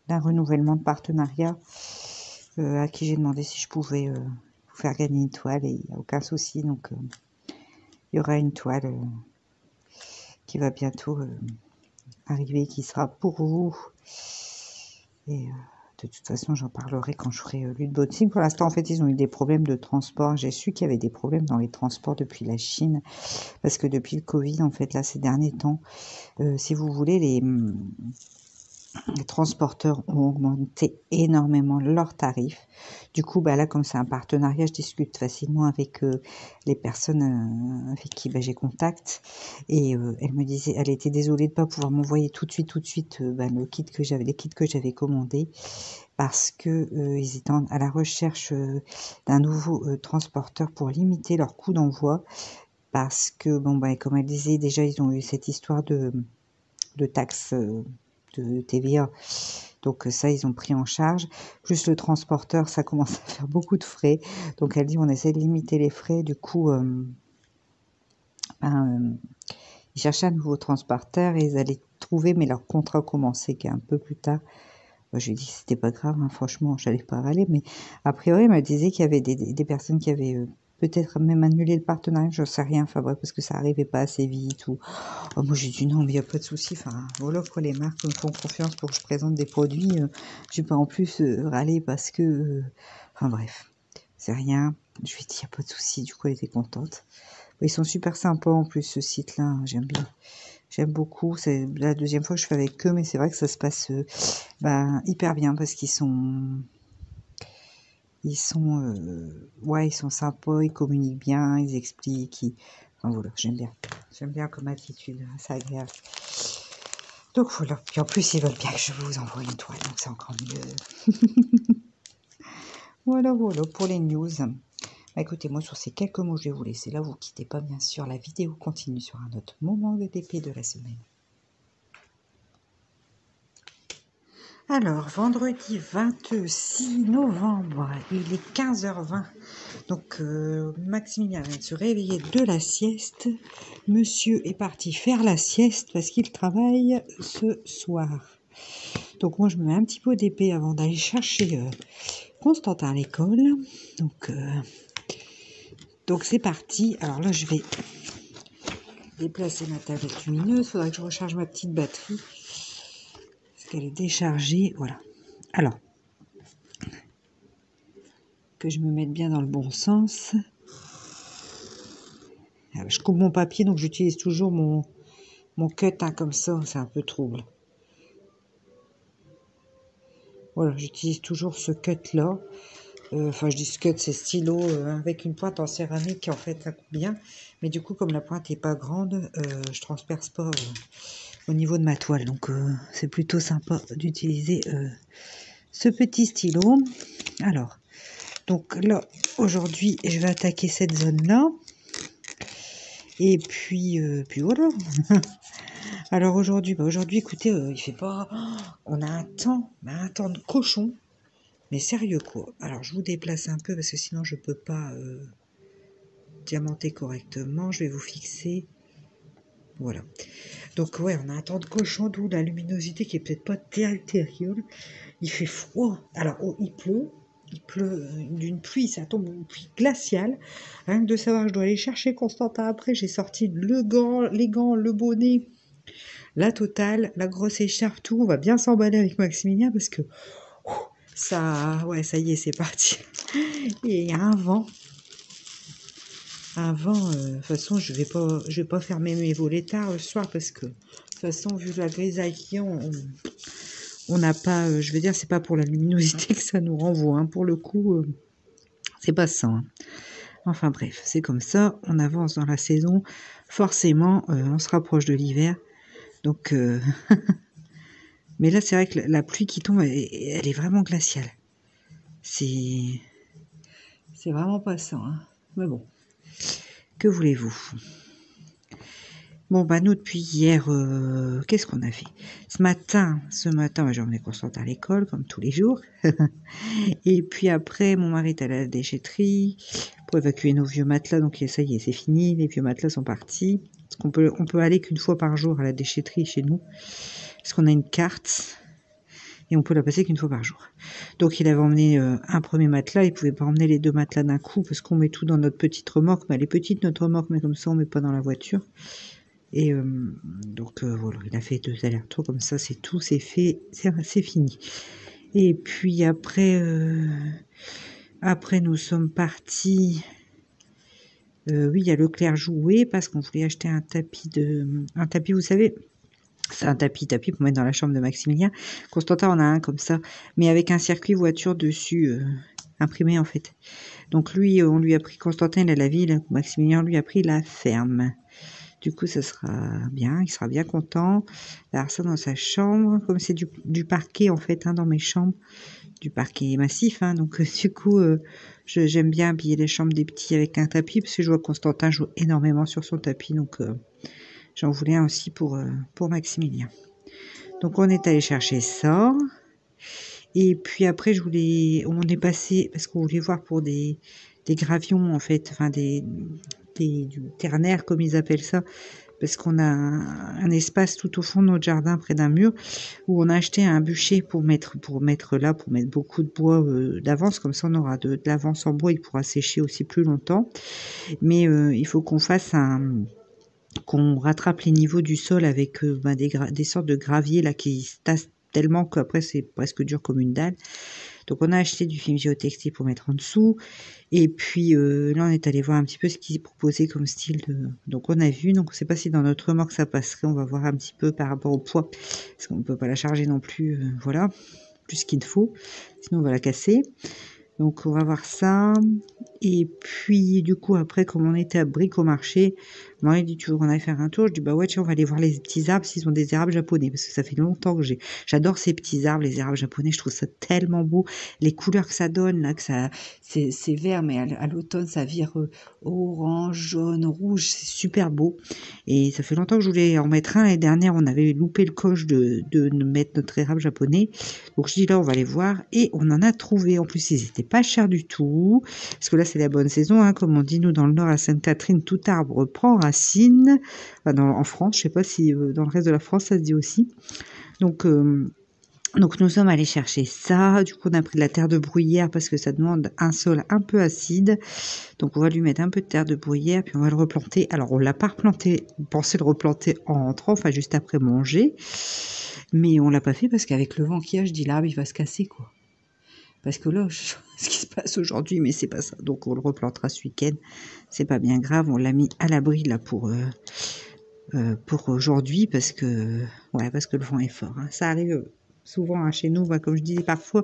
d'un renouvellement de partenariat à qui j'ai demandé si je pouvais vous faire gagner une toile et il n'y a aucun souci. Donc, il y aura une toile qui va bientôt arriver qui sera pour vous. Et de toute façon, j'en parlerai quand je ferai l'unboxing. Pour l'instant, en fait, ils ont eu des problèmes de transport. J'ai su qu'il y avait des problèmes dans les transports depuis la Chine. Parce que depuis le Covid, en fait, là, ces derniers temps, si vous voulez, les transporteurs ont augmenté énormément leurs tarifs. Du coup, bah là, comme c'est un partenariat, je discute facilement avec les personnes avec qui j'ai contact. Et elle me disait, elle était désolée de ne pas pouvoir m'envoyer tout de suite les kits que j'avais commandés, parce que ils étaient à la recherche d'un nouveau transporteur pour limiter leur coût d'envoi. Parce que, bon, comme elle disait, déjà, ils ont eu cette histoire de taxes de TVA. Donc ça, ils ont pris en charge. Plus le transporteur, ça commence à faire beaucoup de frais. Donc elle dit, on essaie de limiter les frais. Du coup, ils cherchaient un nouveau transporteur et ils allaient trouver, mais leur contrat commençait qu'un peu plus tard. Moi, je lui ai dit que c'était pas grave, hein, franchement, j'allais pas râler. Mais a priori, elle me disait qu'il y avait des personnes qui avaient peut-être même annulé le partenariat, je sais rien, enfin bref, parce que ça arrivait pas assez vite. Ou... Oh, moi j'ai dit non, mais il n'y a pas de souci. Enfin, voilà quoi, les marques me font confiance pour que je présente des produits. Je vais pas en plus râler parce que. Enfin bref, c'est rien. Je lui ai dit, il n'y a pas de souci. Du coup, elle était contente. Ils sont super sympas en plus, ce site-là. Hein, j'aime bien. J'aime beaucoup. C'est la deuxième fois que je fais avec eux, mais c'est vrai que ça se passe hyper bien parce qu'ils sont. Ouais, ils sont sympas, ils communiquent bien, ils expliquent. Enfin, voilà, j'aime bien. J'aime bien comme attitude, c'est agréable. Donc voilà, puis en plus ils veulent bien que je vous envoie une toile, donc c'est encore mieux. Voilà pour les news. Écoutez, moi sur ces quelques mots, je vais vous laisser là, vous quittez pas bien sûr, la vidéo continue sur un autre moment de TP de la semaine. Alors, vendredi 26 novembre, il est 15h20. Donc, Maximilien vient de se réveiller de la sieste. Monsieur est parti faire la sieste parce qu'il travaille ce soir. Donc, moi, je me mets un petit peu d'épée avant d'aller chercher Constantin à l'école. Donc, c'est parti. Alors là, je vais déplacer ma tablette lumineuse. Il faudra que je recharge ma petite batterie parce qu'elle est déchargée. Voilà. Alors, que je me mette bien dans le bon sens. Alors, je coupe mon papier, donc j'utilise toujours mon cut comme ça, c'est un peu trouble. Voilà, j'utilise toujours ce cut-là. Enfin, je dis ce cut, c'est stylo avec une pointe en céramique, en fait, ça coupe bien. Mais du coup, comme la pointe n'est pas grande, je transperce pas au niveau de ma toile. Donc, c'est plutôt sympa d'utiliser ce petit stylo. Alors, donc là, aujourd'hui, je vais attaquer cette zone-là. Et puis voilà. Alors aujourd'hui, écoutez, il fait pas... on a un temps de cochon. Mais sérieux quoi. Alors je vous déplace un peu parce que sinon je peux pas diamanter correctement. Je vais vous fixer. Voilà. Donc ouais, on a un temps de cochon, d'où la luminosité qui est peut-être pas terrible. Il fait froid. Alors il pleut. Il pleut d'une pluie, ça tombe une pluie glaciale. Rien que de savoir, je dois aller chercher Constantin après. J'ai sorti les gants, le bonnet, la totale, la grosse écharpe, tout. On va bien s'emballer avec Maximilien parce que ça y est, c'est parti. Et il y a un vent. De toute façon, je vais pas fermer mes volets tard le soir parce que, de toute façon, vu la grisaille qu'il y a, on n'a pas, je veux dire, c'est pas pour la luminosité que ça nous renvoie. Hein. Pour le coup, c'est pas ça. Hein. Enfin bref, c'est comme ça. On avance dans la saison. Forcément, on se rapproche de l'hiver. Donc, mais là, c'est vrai que la pluie qui tombe, elle est vraiment glaciale. C'est vraiment pas ça. Hein. Mais bon, que voulez-vous? Bon, nous, depuis hier, qu'est-ce qu'on a fait? Ce matin, j'ai emmené Constantin à l'école, comme tous les jours. Et puis après, mon mari est allé à la déchetterie pour évacuer nos vieux matelas. Donc ça y est, c'est fini, les vieux matelas sont partis. Parce on peut aller qu'une fois par jour à la déchetterie chez nous. Parce qu'on a une carte. Et on peut la passer qu'une fois par jour. Donc il avait emmené un premier matelas, il pouvait pas emmener les deux matelas d'un coup, parce qu'on met tout dans notre petite remorque. Elle est petite notre remorque, mais comme ça on met pas dans la voiture. Et donc voilà, il a fait 2 allers-retours comme ça, c'est tout, c'est fait, c'est fini. Et puis après, après nous sommes partis. Oui, il y a Leclerc Jouet parce qu'on voulait acheter un tapis, vous savez, c'est un tapis pour mettre dans la chambre de Maximilien. Constantin en a un comme ça, mais avec un circuit voiture dessus, imprimé en fait. Donc lui, on lui a pris, Constantin il a la ville, Maximilien lui a pris la ferme. Du coup, ça sera bien, il sera bien content d'avoir ça dans sa chambre. Comme c'est du parquet en fait, hein, dans mes chambres, du parquet massif, hein, donc du coup, j'aime bien habiller les chambres des petits avec un tapis, parce que je vois que Constantin joue énormément sur son tapis, donc j'en voulais un aussi pour Maximilien. Donc on est allé chercher ça. Et puis après, on est passé, parce qu'on voulait voir pour des gravions, en fait, enfin du ternaire, comme ils appellent ça, parce qu'on a un espace tout au fond de notre jardin, près d'un mur, où on a acheté un bûcher pour mettre beaucoup de bois d'avance, comme ça on aura de l'avance en bois, il pourra sécher aussi plus longtemps. Mais il faut qu'on qu'on rattrape les niveaux du sol avec des sortes de graviers là qui se tassent tellement qu'après c'est presque dur comme une dalle. Donc on a acheté du film géotextile pour mettre en dessous. Et puis là on est allé voir un petit peu ce qu'ils proposaient comme style de... Donc on a vu, donc on ne sait pas si dans notre remorque ça passerait, on va voir un petit peu par rapport au poids, parce qu'on ne peut pas la charger non plus, voilà, plus qu'il ne faut, sinon on va la casser. Donc on va voir ça. Et puis du coup après, comme on était à Bric-au-Marché, moi il dit tu veux qu'on aille faire un tour? Je dis bah ouais tiens, on va aller voir les petits arbres s'ils ont des érables japonais, parce que ça fait longtemps que j'adore ces petits arbres, les érables japonais, je trouve ça tellement beau, les couleurs que ça donne là, que ça c'est vert, mais à l'automne ça vire orange, jaune, rouge, c'est super beau. Et ça fait longtemps que je voulais en mettre un. L'année dernière on avait loupé le coche de mettre notre érable japonais, donc je dis là on va aller voir, et on en a trouvé. En plus ils étaient pas chers du tout, parce que là c'est la bonne saison, hein, comme on dit nous dans le Nord à Sainte-Catherine, tout arbre prend racine. Enfin, en France, je sais pas si dans le reste de la France ça se dit aussi. Donc nous sommes allés chercher ça. Du coup on a pris de la terre de bruyère parce que ça demande un sol un peu acide. Donc on va lui mettre un peu de terre de bruyère, puis on va le replanter. Alors on l'a pas replanté, on pensait le replanter en rentrant, enfin juste après manger, mais on l'a pas fait parce qu'avec le vent qu'il y a, je dis l'arbre il va se casser quoi. Parce que là, ce qui se passe aujourd'hui, mais c'est pas ça. Donc on le replantera ce week-end. C'est pas bien grave. On l'a mis à l'abri là pour aujourd'hui parce que le vent est fort. Hein. Ça arrive souvent hein, chez nous. Bah, comme je disais parfois,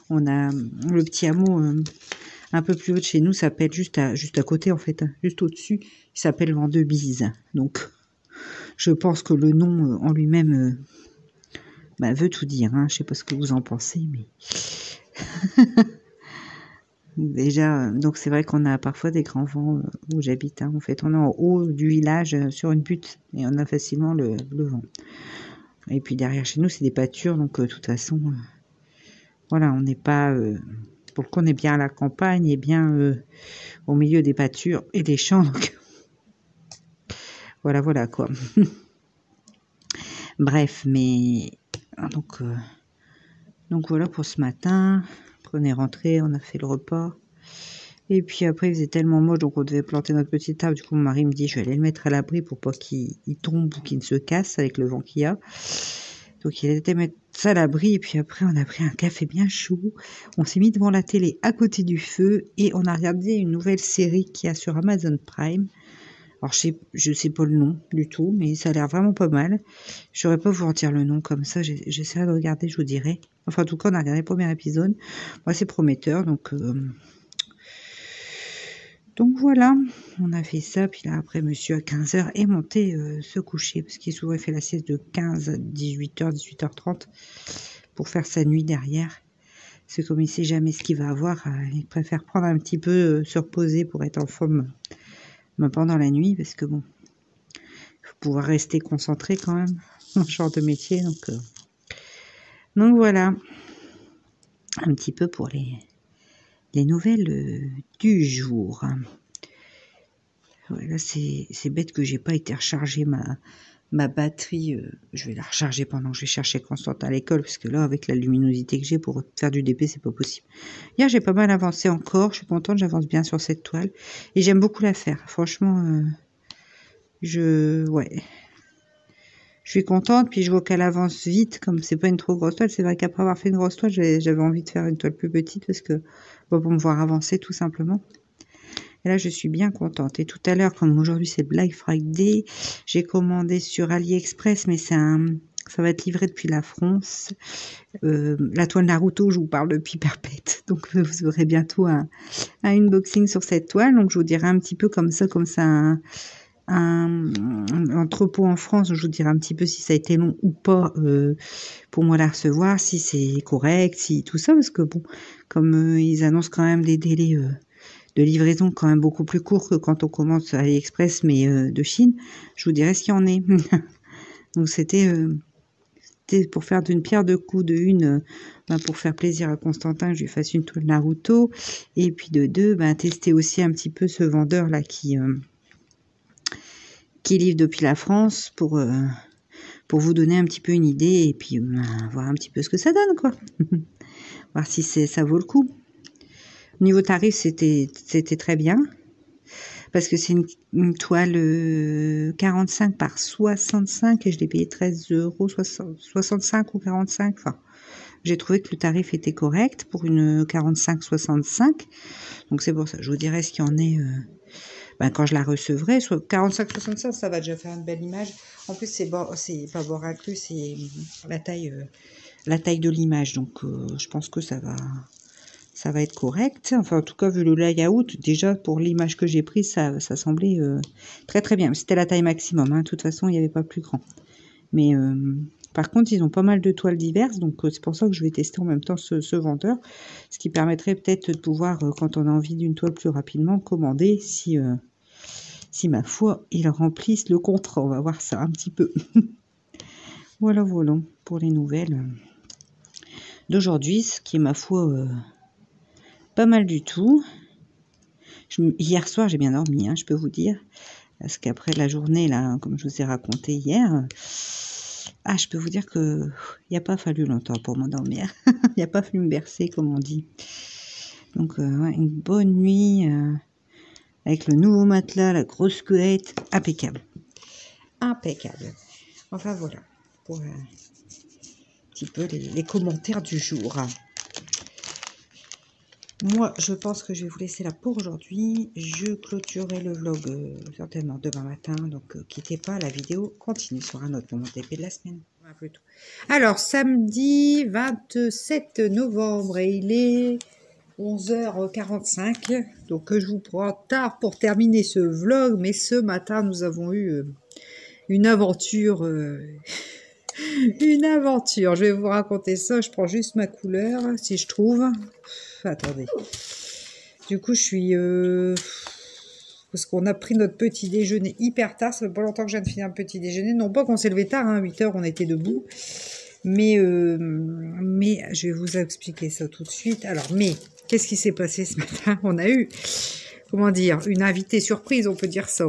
on a le petit hameau un peu plus haut de chez nous, s'appelle juste à côté en fait, hein, juste au-dessus. Il s'appelle Vendebise. Donc je pense que le nom en lui-même veut tout dire. Hein. Je sais pas ce que vous en pensez, mais déjà, donc c'est vrai qu'on a parfois des grands vents où j'habite. Hein. En fait, on est en haut du village sur une butte et on a facilement le vent. Et puis derrière chez nous, c'est des pâtures, donc de toute façon, voilà, on n'est pas... pour le coup, on est bien à la campagne et bien au milieu des pâtures et des champs. Donc voilà quoi. Bref, mais... Donc voilà pour ce matin. Après on est rentré, on a fait le repas. Et puis après, il faisait tellement moche, donc on devait planter notre petite arbre. Du coup, mon mari me dit, je vais aller le mettre à l'abri pour pas qu'il tombe ou qu'il ne se casse avec le vent qu'il y a. Donc il a été mettre ça à l'abri. Et puis après, on a pris un café bien chaud. On s'est mis devant la télé à côté du feu et on a regardé une nouvelle série qu'il y a sur Amazon Prime. Alors je sais pas le nom du tout, mais ça a l'air vraiment pas mal. Je saurais pas vous en dire le nom comme ça. J'essaierai de regarder, je vous dirai. Enfin, en tout cas, on a regardé le premier épisode. Moi, c'est prometteur, donc voilà, on a fait ça, puis là après monsieur à 15h est monté se coucher, parce qu'il souvent fait la sieste de 15 à 18h, 18h30 pour faire sa nuit derrière. Parce que comme il sait jamais ce qu'il va avoir, il préfère prendre un petit peu, se reposer pour être en forme pendant la nuit, parce que bon, il faut pouvoir rester concentré quand même dans ce genre de métier. Donc voilà, un petit peu pour les nouvelles du jour. Ouais, là c'est bête que j'ai pas été recharger ma batterie. Je vais la recharger pendant que je vais chercher Constantin à l'école, parce que là avec la luminosité que j'ai pour faire du DP c'est pas possible. Hier j'ai pas mal avancé encore, je suis contente, j'avance bien sur cette toile et j'aime beaucoup la faire. Franchement ouais, je suis contente. Puis je vois qu'elle avance vite, comme c'est pas une trop grosse toile. C'est vrai qu'après avoir fait une grosse toile, j'avais envie de faire une toile plus petite parce que bon, pour me voir avancer tout simplement. Et là, je suis bien contente. Et tout à l'heure, comme aujourd'hui c'est Black Friday, j'ai commandé sur AliExpress, mais ça va être livré depuis la France. La toile Naruto, je vous parle depuis perpète. Donc vous aurez bientôt un unboxing sur cette toile. Donc je vous dirai un petit peu comme ça un entrepôt en France. Je vous dirai un petit peu si ça a été long ou pas pour moi la recevoir, si c'est correct, si tout ça, parce que bon, comme ils annoncent quand même des délais de livraison quand même beaucoup plus courts que quand on commande à AliExpress, mais de Chine, je vous dirai ce qu'il y en est. Donc c'était pour faire d'une pierre deux coups, de une, pour faire plaisir à Constantin, que je lui fasse une toile Naruto, et puis de deux, tester aussi un petit peu ce vendeur là qui livre depuis la France pour vous donner un petit peu une idée, et puis voir un petit peu ce que ça donne, quoi. Voir si ça vaut le coup. Au niveau tarif, c'était très bien, parce que c'est une toile 45 par 65 et je l'ai payé 13 €, 65 ou 45. Enfin, j'ai trouvé que le tarif était correct pour une 45-65. Donc c'est pour ça, je vous dirai ce qu'il y en est quand je la recevrai. Soit 45-65, ça va déjà faire une belle image. En plus, c'est pas bord inclus, c'est la taille de l'image. Donc je pense que ça va être correct. Enfin, en tout cas, vu le layout, déjà, pour l'image que j'ai prise, ça semblait très très bien. C'était la taille maximum, hein. De toute façon, il n'y avait pas plus grand. Mais par contre, ils ont pas mal de toiles diverses, donc c'est pour ça que je vais tester en même temps ce vendeur. Ce qui permettrait peut-être de pouvoir, quand on a envie d'une toile plus rapidement, commander si ma foi, ils remplissent le contrat. On va voir ça un petit peu. Voilà, voilà, pour les nouvelles d'aujourd'hui, ce qui est, ma foi, pas mal du tout. Hier soir, j'ai bien dormi, hein, je peux vous dire. Parce qu'après la journée, là, comme je vous ai raconté hier, je peux vous dire que il n'y a pas fallu longtemps pour m'endormir. Il n'y a pas fallu me bercer, comme on dit. Donc, ouais, une bonne nuit avec le nouveau matelas, la grosse couette, impeccable. Impeccable. Enfin, voilà, pour un petit peu les commentaires du jour. Moi, je pense que je vais vous laisser là pour aujourd'hui. Je clôturerai le vlog certainement demain matin. Donc, quittez pas, la vidéo continue sur un autre moment TP de la semaine. Alors, samedi 27 novembre, et il est 11h45. Donc, je vous prends tard pour terminer ce vlog. Mais ce matin, nous avons eu une aventure. Une aventure. Je vais vous raconter ça. Je prends juste ma couleur, si je trouve. Attendez. Du coup, je suis... parce qu'on a pris notre petit déjeuner hyper tard. Ça fait pas longtemps que je viens de finir un petit déjeuner. Non pas qu'on s'est levé tard, hein, 8 h on était debout. Mais je vais vous expliquer ça tout de suite. Alors, mais, qu'est-ce qui s'est passé ce matin? On a eu, comment dire, une invitée surprise, on peut dire ça.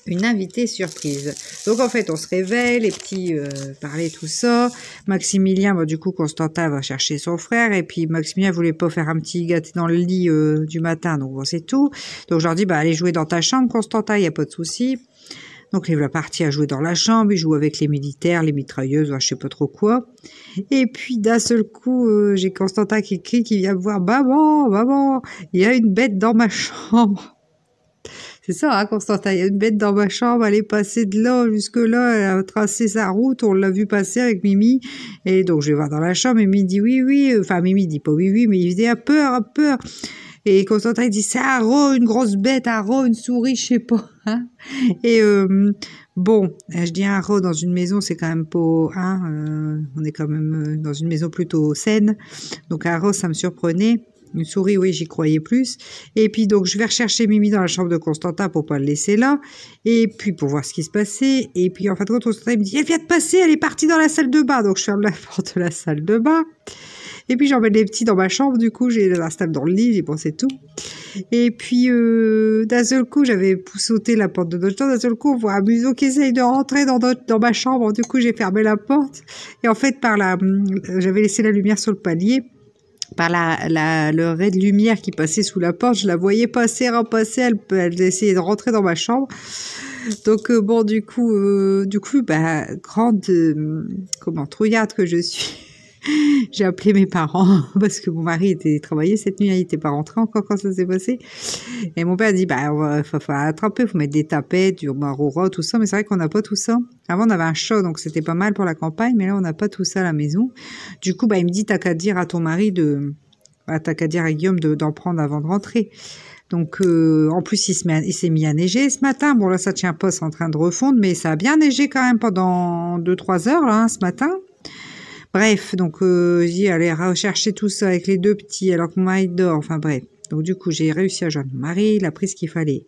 Une invitée surprise. Donc, en fait, on se réveille, les petits parlaient tout ça. Maximilien, du coup, Constantin va chercher son frère. Et puis, Maximilien voulait pas faire un petit gâté dans le lit du matin. Donc, bon, c'est tout. Donc, je leur dis, allez jouer dans ta chambre, Constantin, il n'y a pas de souci. Donc, il va partir à jouer dans la chambre. Il joue avec les militaires, les mitrailleuses, je sais pas trop quoi. Et puis, d'un seul coup, j'ai Constantin qui crie, qui vient me voir, maman, maman, il y a une bête dans ma chambre. C'est ça, hein, Constantin, il y a une bête dans ma chambre, elle est passée de là jusque-là, elle a tracé sa route, on l'a vu passer avec Mimi, et donc je vais voir dans la chambre, et Mimi dit oui, oui, enfin Mimi dit pas oui, oui, mais il dit à peur, et Constantin il dit c'est un rat, une grosse bête, un rat, une souris, je sais pas, hein, et bon, je dis un rat dans une maison, c'est quand même pas, hein, on est quand même dans une maison plutôt saine, donc un rat ça me surprenait. Une souris, oui, j'y croyais plus. Et puis, donc, je vais rechercher Mimi dans la chambre de Constantin pour pas le laisser là. Et puis, pour voir ce qui se passait. Et puis, en fin de compte, Constantin me dit, elle vient de passer, elle est partie dans la salle de bain. Donc, je ferme la porte de la salle de bain. Et puis, j'emmène les petits dans ma chambre. Du coup, j'ai l'installe dans le lit, j'ai pensé tout. Et puis, d'un seul coup, j'avais sauté la porte de notre chambre. D'un seul coup, on voit un museau qui essaye de rentrer dans ma chambre. Du coup, j'ai fermé la porte. Et en fait, j'avais laissé la lumière sur le palier. Par le ray de lumière qui passait sous la porte, je la voyais passer, repasser, elle essayait de rentrer dans ma chambre. Donc bon, du coup, bah, grande, trouillarde que je suis, j'ai appelé mes parents parce que mon mari était travaillé cette nuit, hein, il était pas rentré encore quand ça s'est passé. Et mon père a dit, bah, faut attraper, faut mettre des tapettes, du marora, tout ça. Mais c'est vrai qu'on n'a pas tout ça. Avant, on avait un chat, donc c'était pas mal pour la campagne, mais là, on n'a pas tout ça à la maison. Du coup, bah, il me dit, t'as qu'à dire à ton mari t'as qu'à dire à Guillaume d'en prendre avant de rentrer. Donc, en plus, il s'est mis à neiger ce matin. Bon, là, ça tient pas, c'est en train de refondre, mais ça a bien neigé quand même pendant 2-3 heures, là, hein, ce matin. Bref, donc, j'ai dit, allez, rechercher tout ça avec les deux petits, alors que mon mari dort. Enfin, bref. Donc, du coup, j'ai réussi à joindre mon mari. Il a pris ce qu'il fallait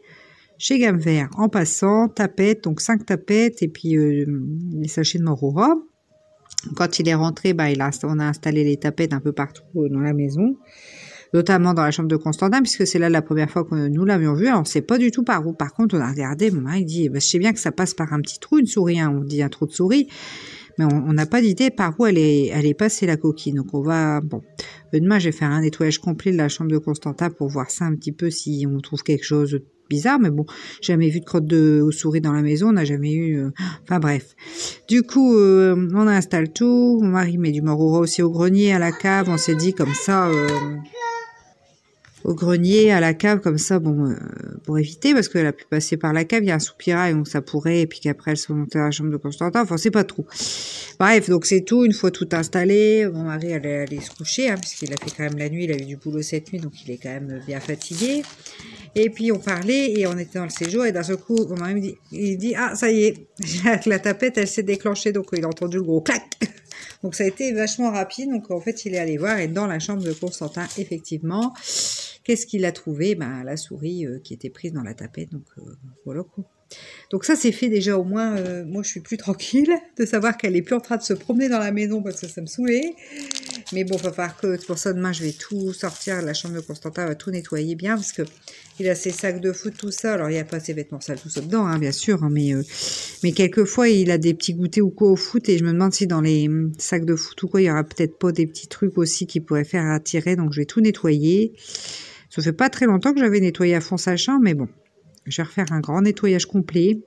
chez Gamme Vert en passant. Tapettes, donc 5 tapettes, et puis, les sachets de Morora. Quand il est rentré, bah, on a installé les tapettes un peu partout dans la maison, notamment dans la chambre de Constantin, puisque c'est là la première fois que nous l'avions vu. Alors, on sait pas du tout par où. Par contre, on a regardé, mon mari dit, bah, je sais bien que ça passe par un petit trou, une souris, hein, on dit un trou de souris, mais on n'a pas d'idée par où elle est passée, la coquille. Donc, on va, bon, demain, je vais faire un nettoyage complet de la chambre de Constantin pour voir ça un petit peu si on trouve quelque chose de bizarre, mais bon, jamais vu de crotte de souris dans la maison, on n'a jamais eu, enfin bref. Du coup, on installe tout, mon mari met du Morora aussi au grenier, à la cave, on s'est dit comme ça, au grenier, à la cave, comme ça, bon, pour éviter, parce qu'elle a pu passer par la cave, il y a un soupirail, donc ça pourrait, et puis qu'après elle soit montée à la chambre de Constantin, enfin, c'est pas trop. Bref, donc c'est tout, une fois tout installé, mon mari allait se coucher, hein, puisqu'il a fait quand même la nuit, il a eu du boulot cette nuit, donc il est quand même bien fatigué. Et puis on parlait, et on était dans le séjour, et d'un seul coup, mon mari me dit, il dit, ah, ça y est, la tapette, elle s'est déclenchée, donc il a entendu le gros clac. Donc ça a été vachement rapide, donc en fait, il est allé voir, et dans la chambre de Constantin, effectivement, qu'est-ce qu'il a trouvé? Ben, la souris qui était prise dans la tapette, donc voilà quoi. Donc ça c'est fait déjà, au moins, moi je suis plus tranquille de savoir qu'elle est plus en train de se promener dans la maison parce que ça me saoulait. Mais bon, va falloir que, pour ça demain je vais tout sortir, la chambre de Constantin va tout nettoyer bien parce que il a ses sacs de foot, tout ça. Alors il n'y a pas ses vêtements sales, tout ça dedans, hein, bien sûr, hein, mais quelquefois il a des petits goûters ou quoi au foot et je me demande si dans les sacs de foot ou quoi il y aura peut-être pas des petits trucs aussi qui pourraient faire attirer. Donc je vais tout nettoyer. Ça fait pas très longtemps que j'avais nettoyé à fond sa chambre, mais bon. Je vais refaire un grand nettoyage complet.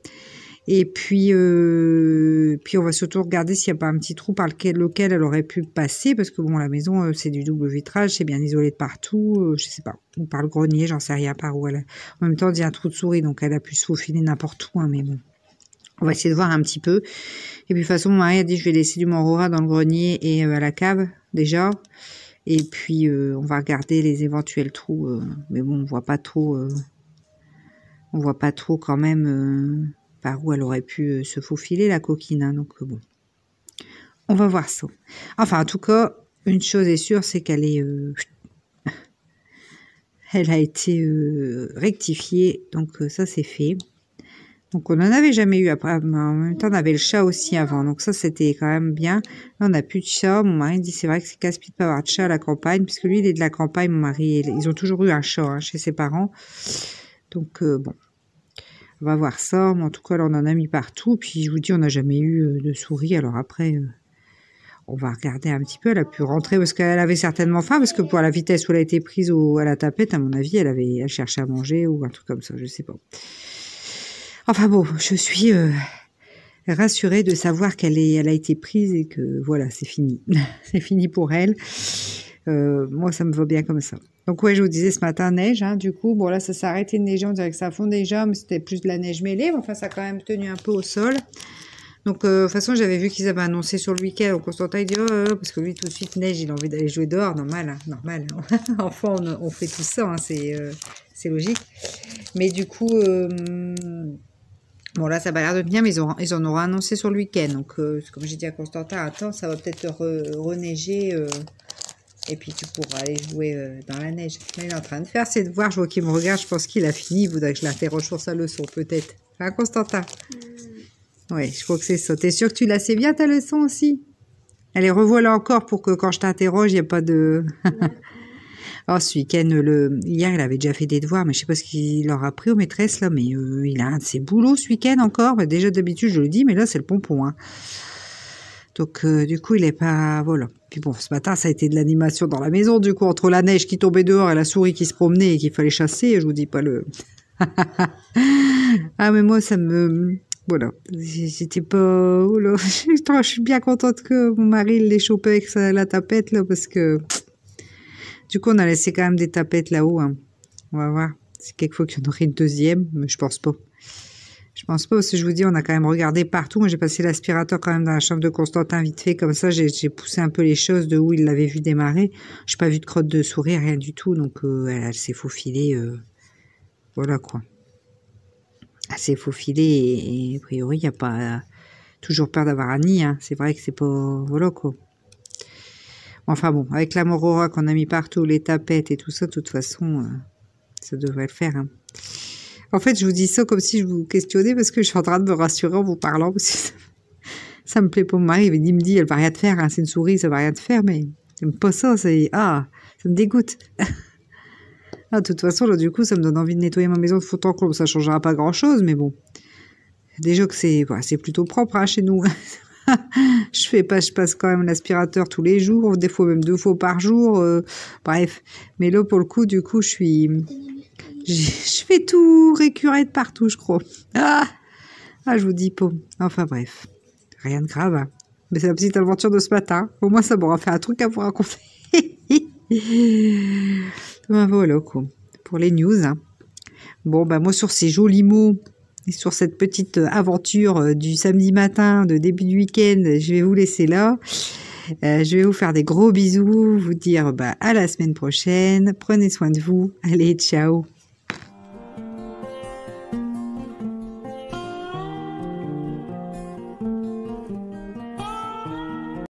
Et puis on va surtout regarder s'il n'y a pas un petit trou par lequel elle aurait pu passer. Parce que bon, la maison, c'est du double vitrage, c'est bien isolé de partout. Je sais pas. Ou par le grenier, j'en sais rien par où elle a. En même temps, il y a un trou de souris, donc elle a pu se faufiler n'importe où. Hein, mais bon. On va essayer de voir un petit peu. Et puis de toute façon, mon mari a dit je vais laisser du Morora dans le grenier et à la cave, déjà. Et puis on va regarder les éventuels trous. Mais bon, on voit pas trop... on voit pas trop quand même par où elle aurait pu se faufiler, la coquine. Hein, donc bon, on va voir ça. Enfin, en tout cas, une chose est sûre, c'est qu'elle est... elle a été rectifiée. Donc ça, c'est fait. Donc on n'en avait jamais eu après. En même temps, on avait le chat aussi avant. Donc ça, c'était quand même bien. Là, on n'a plus de chat. Mon mari dit, c'est vrai que c'est casse-pied de pas avoir de chat à la campagne. Puisque lui, il est de la campagne. Mon mari, ils ont toujours eu un chat hein, chez ses parents. Donc bon. On va voir ça, mais en tout cas, là, on en a mis partout. Puis, je vous dis, on n'a jamais eu de souris. Alors après, on va regarder un petit peu. Elle a pu rentrer parce qu'elle avait certainement faim. Parce que pour la vitesse où elle a été prise à la tapette, à mon avis, elle cherchait à manger ou un truc comme ça. Je sais pas. Enfin bon, je suis rassurée de savoir qu'elle a été prise et que voilà, c'est fini. C'est fini pour elle. Moi, ça me va bien comme ça. Donc ouais, je vous disais ce matin, neige, hein, du coup, bon là, ça s'est arrêté de neiger, on dirait que ça fond déjà, mais c'était plus de la neige mêlée, mais enfin, ça a quand même tenu un peu au sol. Donc, de toute façon, j'avais vu qu'ils avaient annoncé sur le week-end, donc Constantin, il dit, parce que lui, tout de suite, neige, il a envie d'aller jouer dehors, normal, hein, normal. Enfin, on fait tout ça, hein, c'est logique. Mais du coup, bon là, ça va l'air de bien, mais ils en auront annoncé sur le week-end. Donc, comme j'ai dit à Constantin, attends, ça va peut-être reneiger... et puis tu pourras aller jouer dans la neige. Là, il est en train de faire ses devoirs. Je vois qu'il me regarde. Je pense qu'il a fini. Il voudrait que je l'interroge sur sa leçon, peut-être. Hein, Constantin? Oui, je crois que c'est ça. T'es sûr que tu l'as assez bien, ta leçon aussi? Allez, revois-la encore pour que quand je t'interroge, il n'y a pas de... Oh, ce week-end, hier, il avait déjà fait des devoirs, mais je sais pas ce qu'il leur a pris aux maîtresses, là. Mais il a un de ses boulots ce week-end encore. Bah, déjà, d'habitude, je le dis, mais là, c'est le pompon, hein. Donc, du coup, il est pas... Voilà. Puis bon, ce matin, ça a été de l'animation dans la maison. Du coup, entre la neige qui tombait dehors et la souris qui se promenait et qu'il fallait chasser, je vous dis pas le... Ah, mais moi, ça me... Voilà, j'étais pas... Oh là, je suis bien contente que mon mari l'ait chopé avec la tapette, là, parce que... Du coup, on a laissé quand même des tapettes là-haut, hein. On va voir. C'est quelquefois qu'il y en aurait une deuxième, mais je pense pas. Je pense pas, parce que je vous dis, on a quand même regardé partout. Moi, j'ai passé l'aspirateur quand même dans la chambre de Constantin vite fait, comme ça, j'ai poussé un peu les choses de où il l'avait vu démarrer. J'ai pas vu de crotte de souris, rien du tout, donc elle s'est faufilée, voilà quoi. Elle s'est faufilée et a priori, il n'y a pas toujours peur d'avoir un nid, hein. C'est vrai que c'est pas... Voilà quoi. Enfin bon, avec la Morora qu'on a mis partout, les tapettes et tout ça, de toute façon, ça devrait le faire, hein. En fait, je vous dis ça comme si je vous questionnais parce que je suis en train de me rassurer en vous parlant. Parce que ça me plaît pas. Mon mari, il me dit, elle va rien te faire, hein, c'est une souris, ça va rien te faire, mais j'aime pas ça, c'est... Ah, ça me dégoûte. Ah, de toute façon, là, du coup, ça me donne envie de nettoyer ma maison de fond en comble. Ça changera pas grand-chose, mais bon. Déjà que c'est plutôt propre, hein, chez nous. Je passe quand même l'aspirateur tous les jours, des fois même 2 fois par jour. Bref. Mais là, pour le coup, du coup, je fais tout récurer de partout, je crois. Ah, je vous dis pas. Enfin bref, rien de grave, hein. Mais c'est la petite aventure de ce matin. Au moins, ça m'aura fait un truc à vous raconter. Ben voilà, quoi. Pour les news, hein. Bon, ben moi, sur ces jolis mots et sur cette petite aventure du samedi matin, de début de week-end, je vais vous laisser là. Je vais vous faire des gros bisous, vous dire à la semaine prochaine. Prenez soin de vous. Allez, ciao.